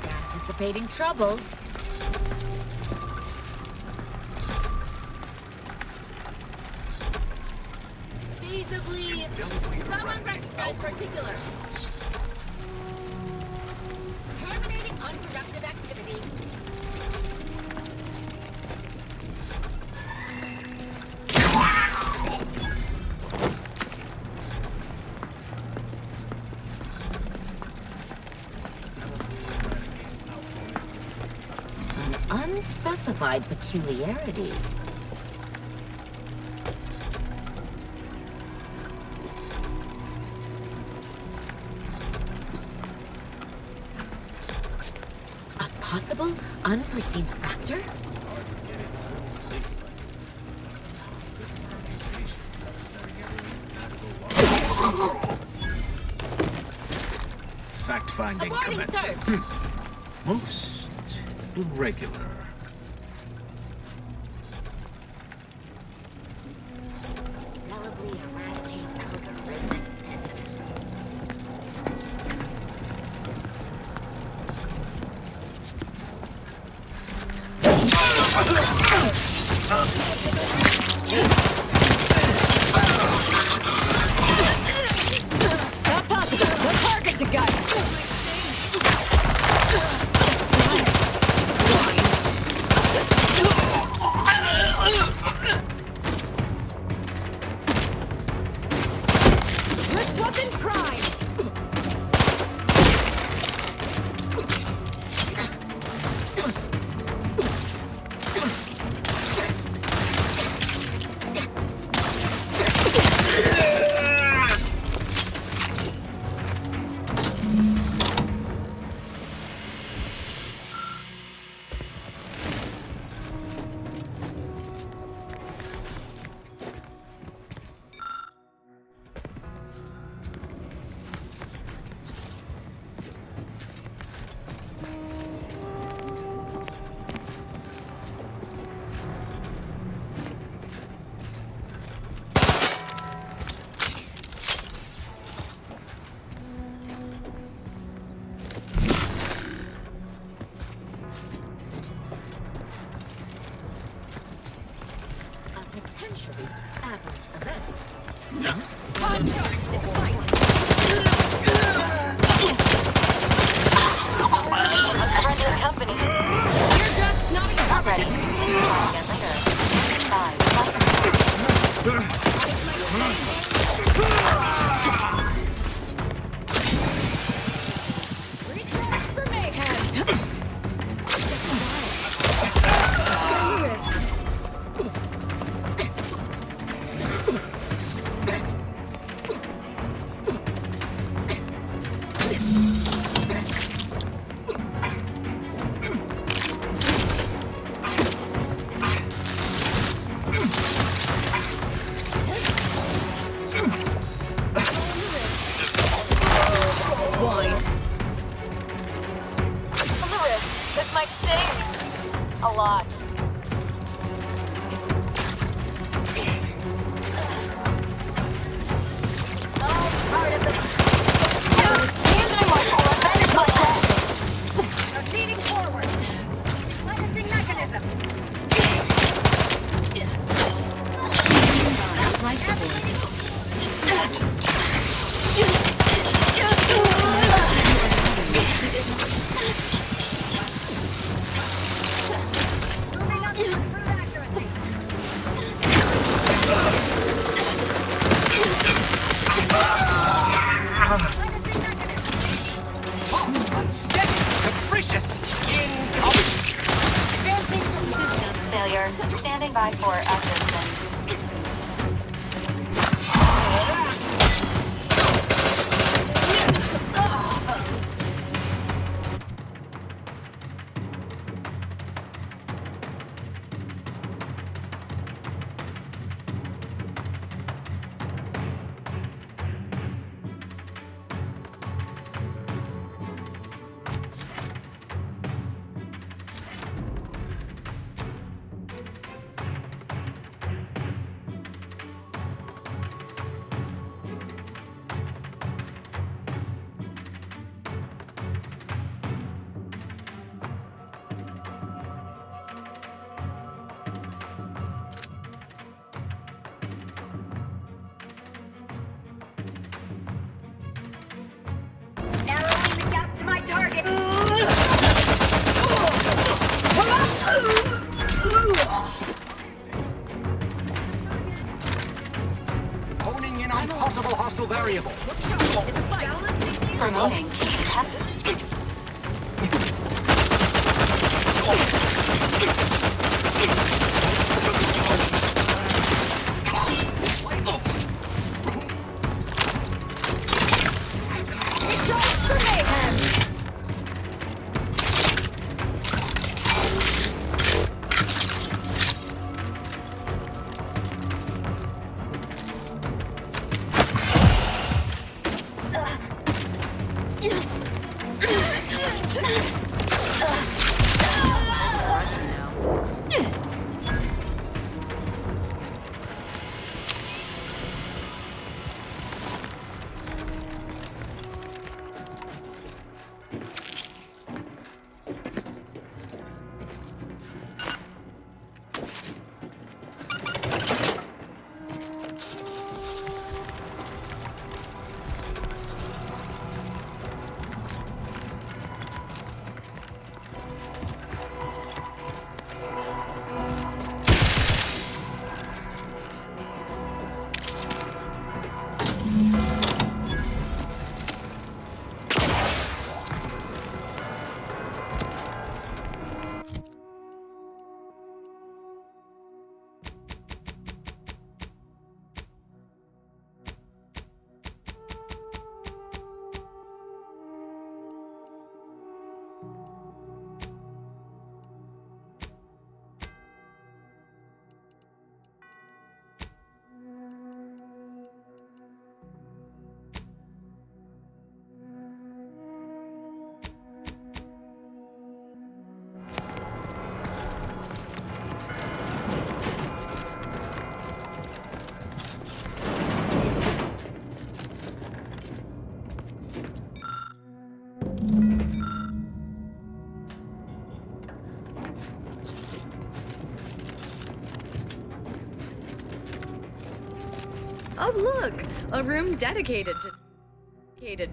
Anticipating trouble. Feasibly, someone recognize particulars. Terminating unproductive activity. An unspecified peculiarity. A possible unforeseen factor? Fact-finding Aborting commences. search. Most irregular. Indelibly eradicate algorithmic dissonance. Not possible. No target to guide. Lift weapon prime. A potentially aberrant event. It's a fight. Unfriendly company. You're just not Not ready. Try again later. 5 for mayhem. Swine. This might sting. A lot. Proceeding forward. Replenishing mechanism. life support. Unsteady, capricious, incompetent. System failure. 5 for assistance. Narrowing the gap to my target. Honing in on possible hostile variable. Promoting. Oh, look! A room dedicated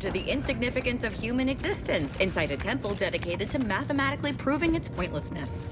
to the insignificance of human existence inside a temple dedicated to mathematically proving its pointlessness.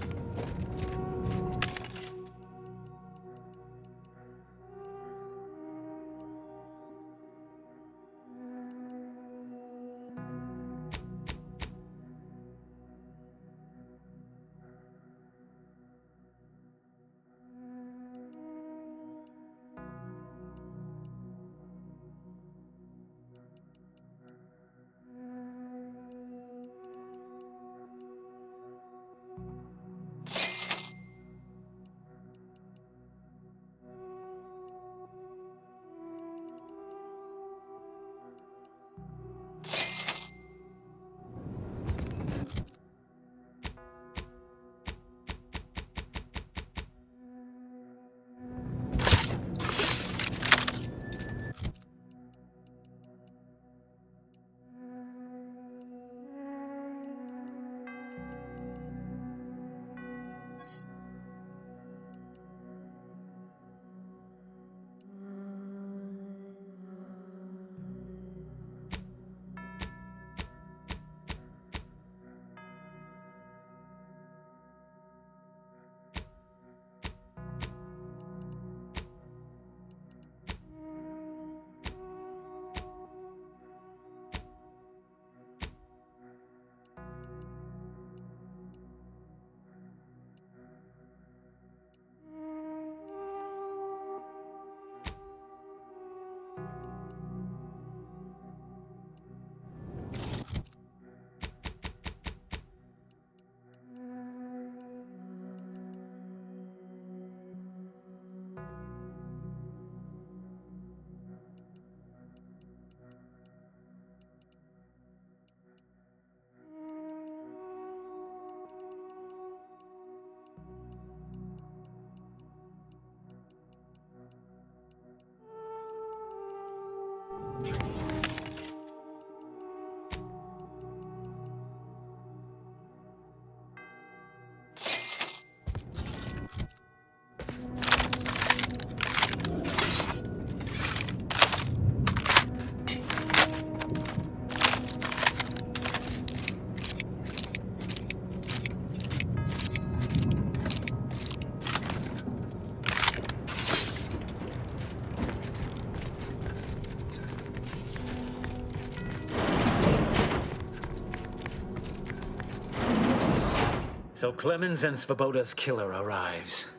So Clemens and Svoboda's killer arrives.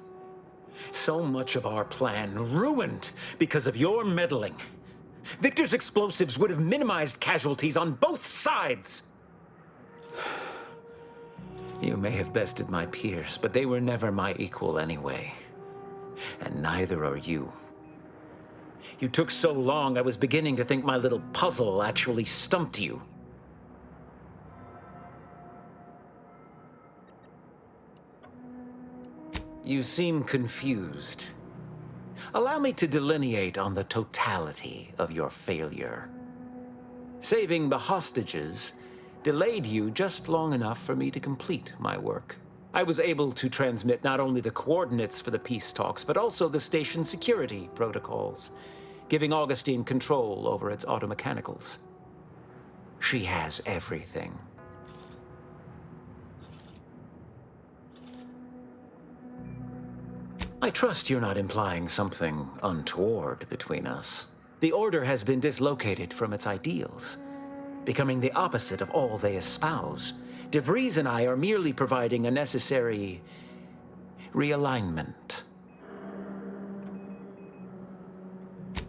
So much of our plan ruined because of your meddling. Victor's explosives would have minimized casualties on both sides. You may have bested my peers, but they were never my equal anyway. And neither are you. You took so long, I was beginning to think my little puzzle actually stumped you. You seem confused. Allow me to delineate on the totality of your failure. Saving the hostages delayed you just long enough for me to complete my work. I was able to transmit not only the coordinates for the peace talks, but also the station's security protocols, giving Augustine control over its automechanicals. She has everything. I trust you're not implying something untoward between us. The Order has been dislocated from its ideals, becoming the opposite of all they espouse. DeVries and I are merely providing a necessary realignment.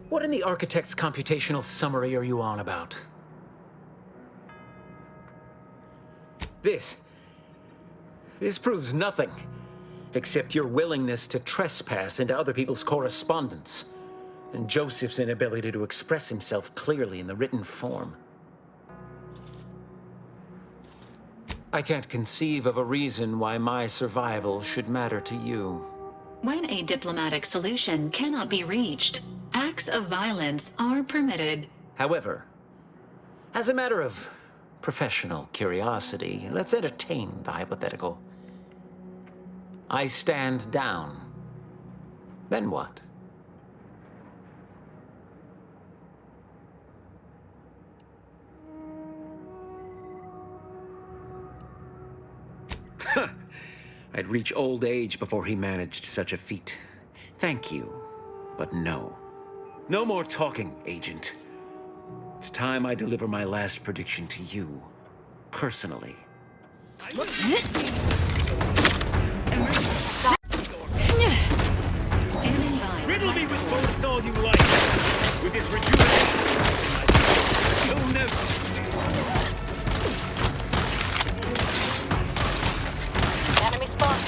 What in the Architect's computational summary are you on about? This proves nothing, except your willingness to trespass into other people's correspondence, and Joseph's inability to express himself clearly in the written form. I can't conceive of a reason why my survival should matter to you. When a diplomatic solution cannot be reached, acts of violence are permitted. However, as a matter of professional curiosity, let's entertain the hypothetical. I stand down. Then what? I'd reach old age before he managed such a feat. Thank you, but no. No more talking, Agent. It's time I deliver my last prediction to you, personally. Standing by. Riddle me with bullets all you like. With this rejuvenation, you'll never. Enemy spot.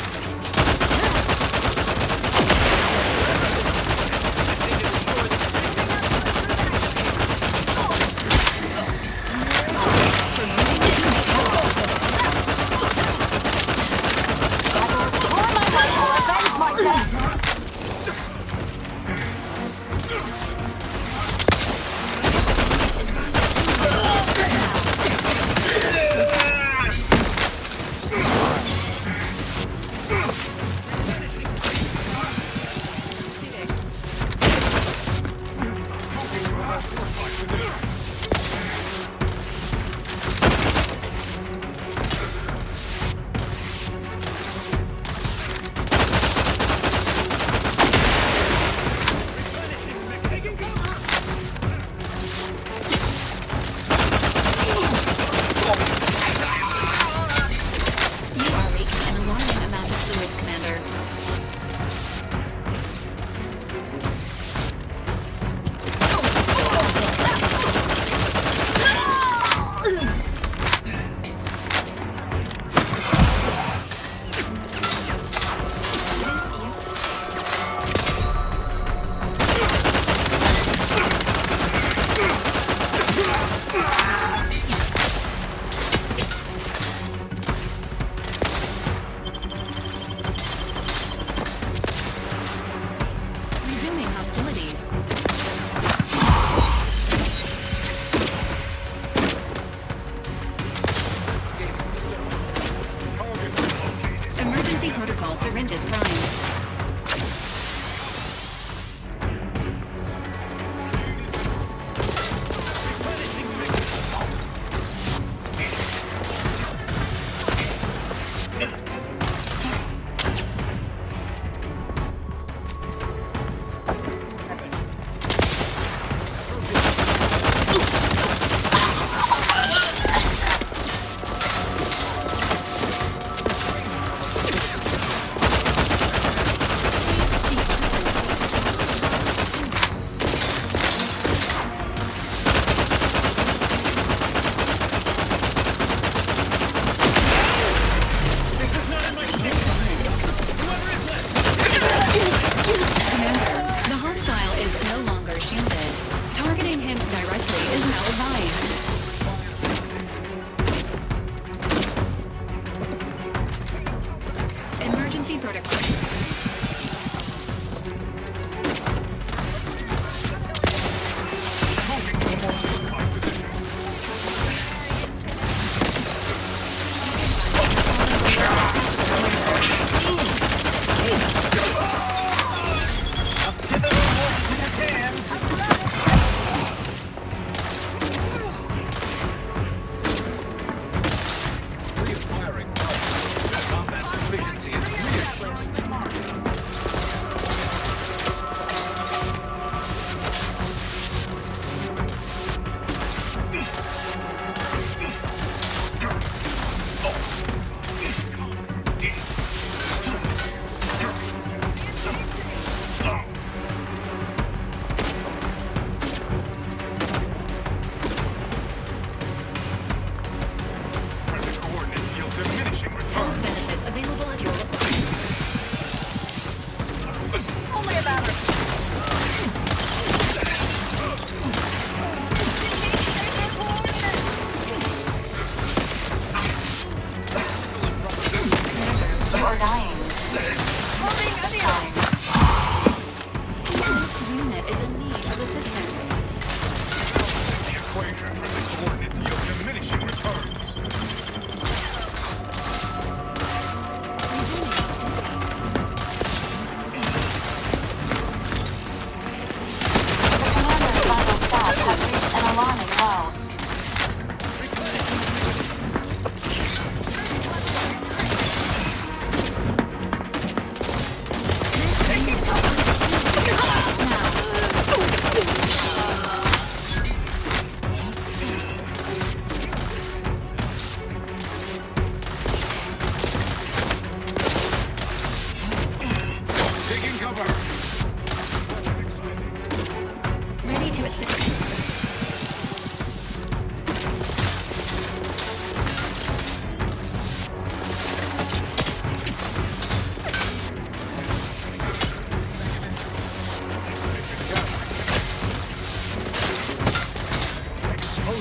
Protocol syringes primed.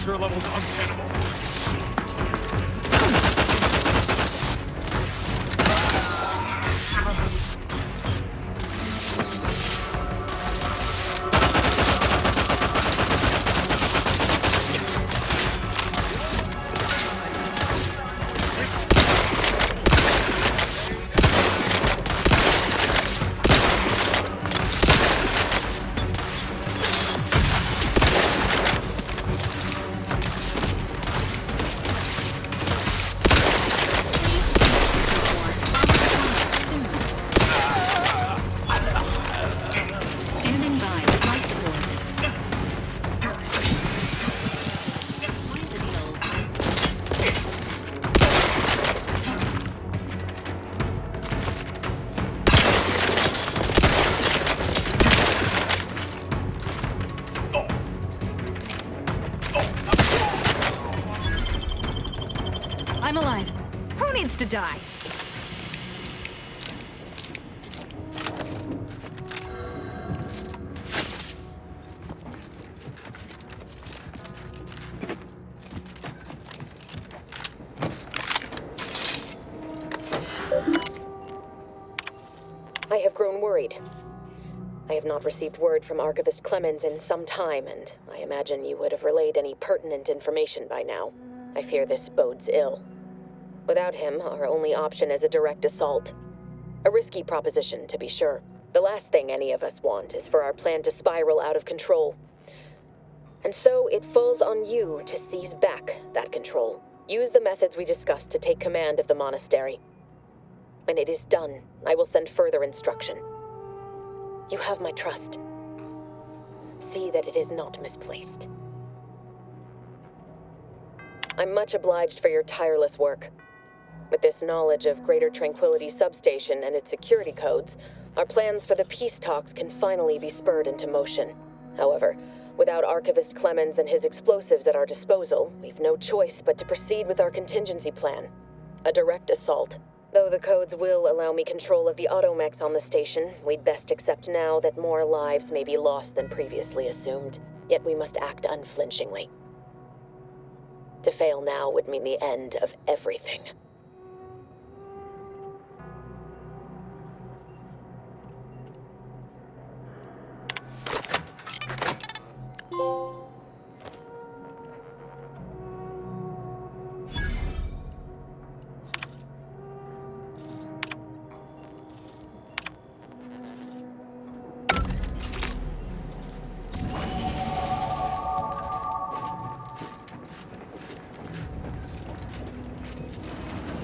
pressure level's untenable. Standing by with life support. I'm alive. Who needs to die? I have grown worried. I have not received word from Archivist Clemens in some time, and I imagine you would have relayed any pertinent information by now. I fear this bodes ill. Without him, our only option is a direct assault. A risky proposition, to be sure. The last thing any of us want is for our plan to spiral out of control. And so it falls on you to seize back that control. Use the methods we discussed to take command of the monastery. When it is done, I will send further instruction. You have my trust. See that it is not misplaced. I'm much obliged for your tireless work. With this knowledge of Greater Tranquility Substation and its security codes, our plans for the peace talks can finally be spurred into motion. However, without Archivist Clemens and his explosives at our disposal, we've no choice but to proceed with our contingency plan. A direct assault. Though the codes will allow me control of the automechs on the station, we'd best accept now that more lives may be lost than previously assumed. Yet we must act unflinchingly. To fail now would mean the end of everything.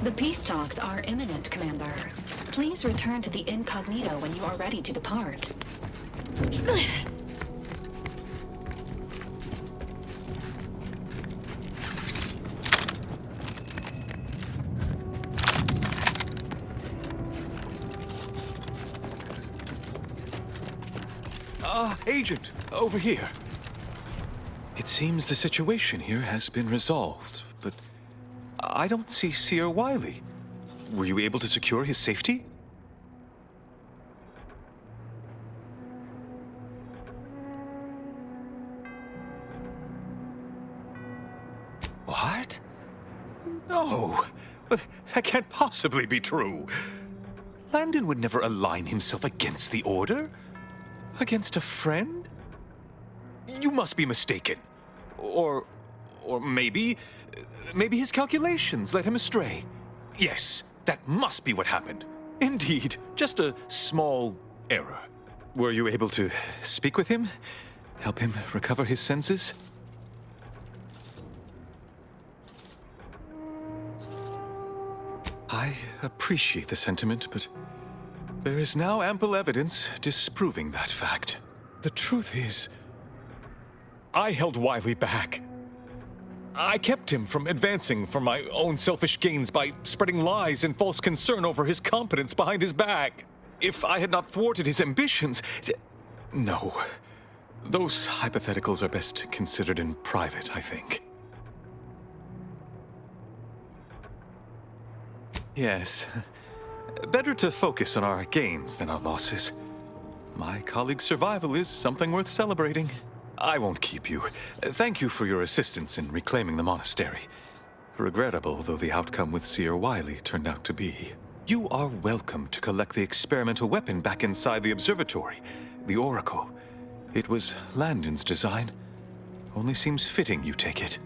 The peace talks are imminent, Commander. Please return to the incognito when you are ready to depart. Agent, over here. It seems the situation here has been resolved, but I don't see Seer Wiley. Were you able to secure his safety? What? No, but that can't possibly be true. Landon would never align himself against the Order? Against a friend? You must be mistaken. Or maybe his calculations led him astray. Yes, that must be what happened. Indeed, just a small error. Were you able to speak with him? Help him recover his senses? I appreciate the sentiment, but there is now ample evidence disproving that fact. The truth is, I held Wiley back. I kept him from advancing for my own selfish gains by spreading lies and false concern over his competence behind his back. If I had not thwarted his ambitions... No. Those hypotheticals are best considered in private, I think. Yes. Better to focus on our gains than our losses. My colleague's survival is something worth celebrating. I won't keep you. Thank you for your assistance in reclaiming the monastery. Regrettable though the outcome with Seer Wiley turned out to be. You are welcome to collect the experimental weapon back inside the observatory, the Oracle. It was Landon's design. Only seems fitting you take it.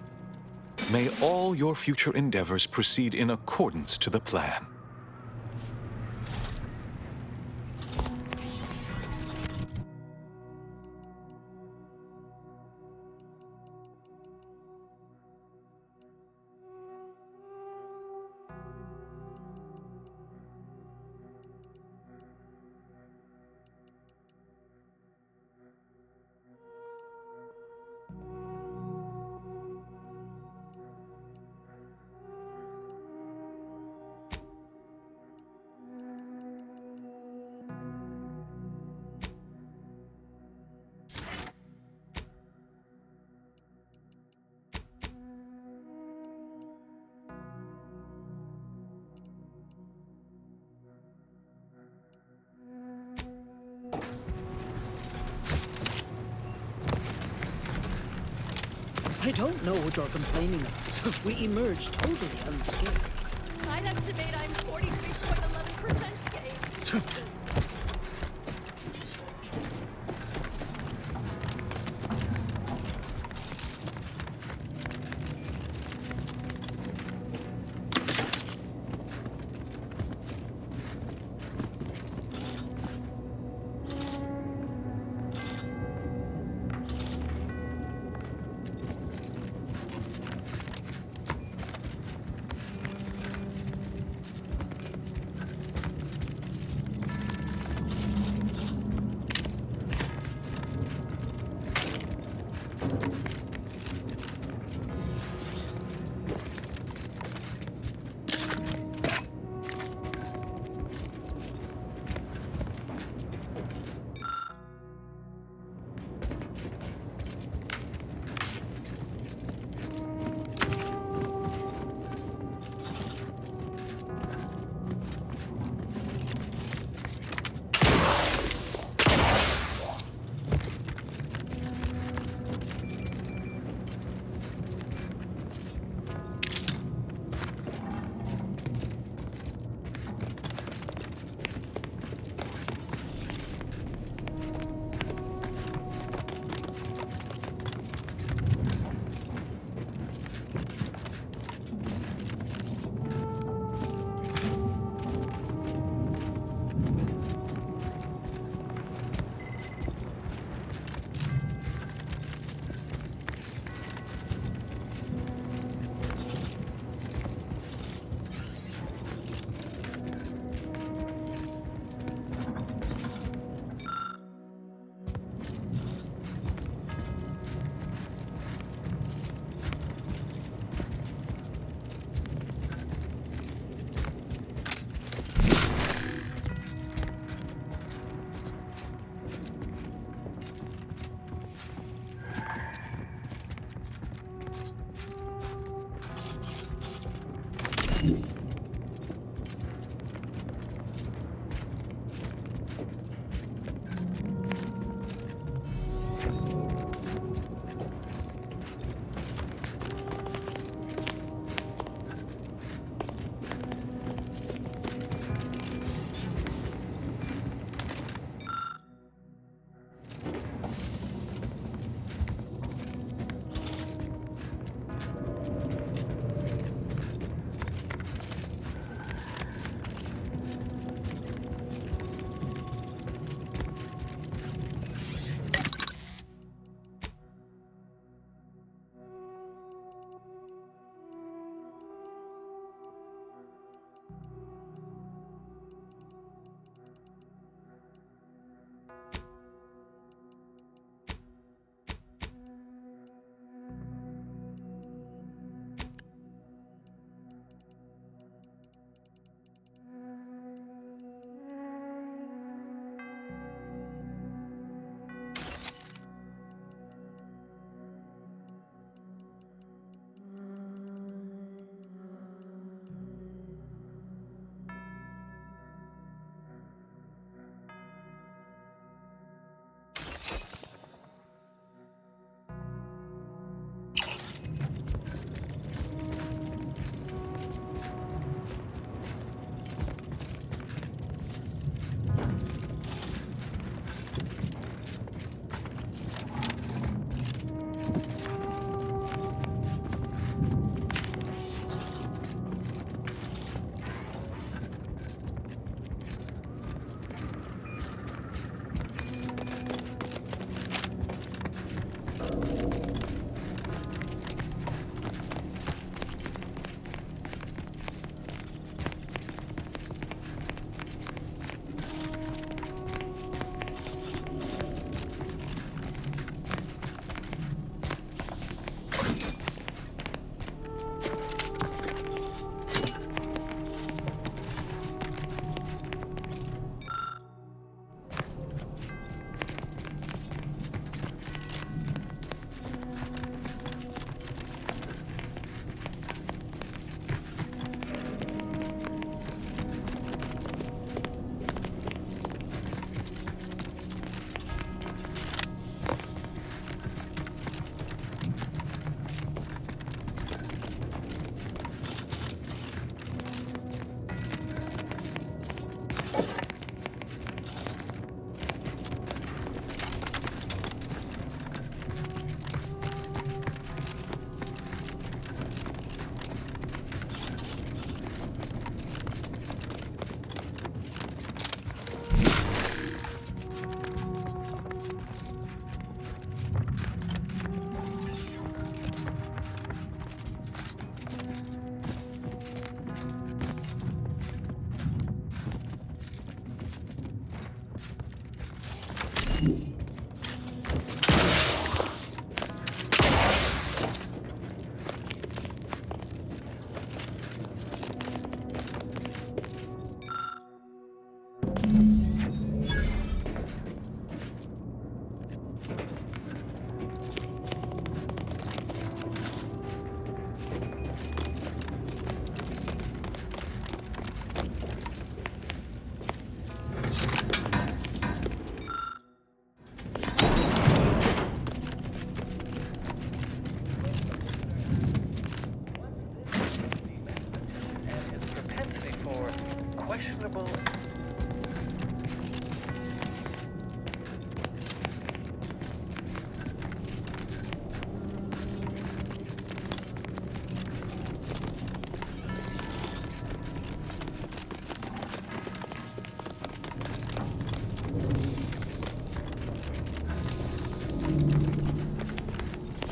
May all your future endeavors proceed in accordance to the plan. I don't know what you're complaining of. We emerged totally unscathed. I'd estimate I'm 43.11% gay.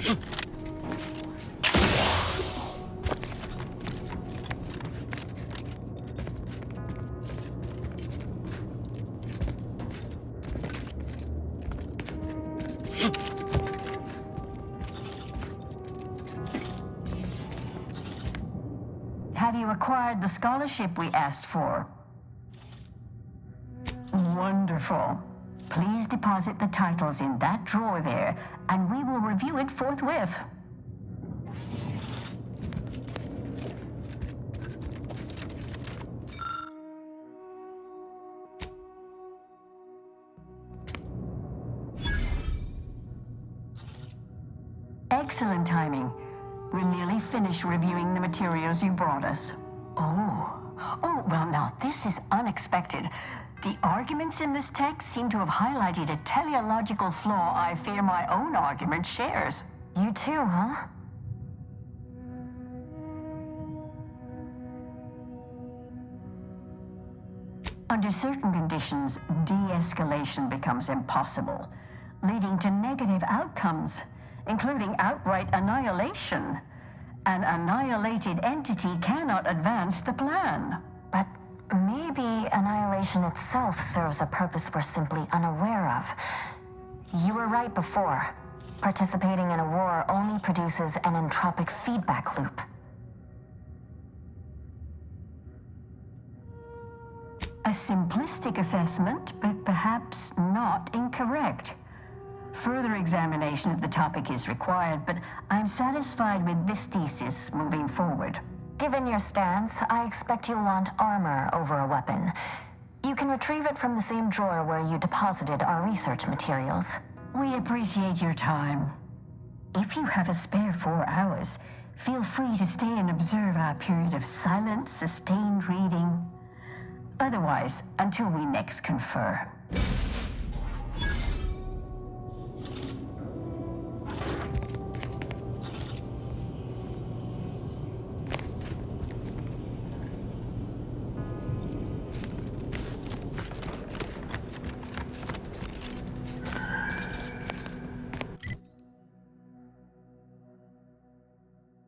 Have you acquired the scholarship we asked for? Wonderful. Please deposit the titles in that drawer there, and we will review it forthwith. Excellent timing. We're nearly finished reviewing the materials you brought us. Oh, well now, this is unexpected. The arguments in this text seem to have highlighted a teleological flaw I fear my own argument shares. You too, huh? Under certain conditions, de-escalation becomes impossible, leading to negative outcomes, including outright annihilation. An annihilated entity cannot advance the plan. But maybe annihilation itself serves a purpose we're simply unaware of. You were right before. Participating in a war only produces an entropic feedback loop. A simplistic assessment, but perhaps not incorrect. Further examination of the topic is required, but I'm satisfied with this thesis moving forward. Given your stance, I expect you'll want armor over a weapon. You can retrieve it from the same drawer where you deposited our research materials. We appreciate your time. If you have a spare 4 hours, feel free to stay and observe our period of silent, sustained reading. Otherwise, until we next confer.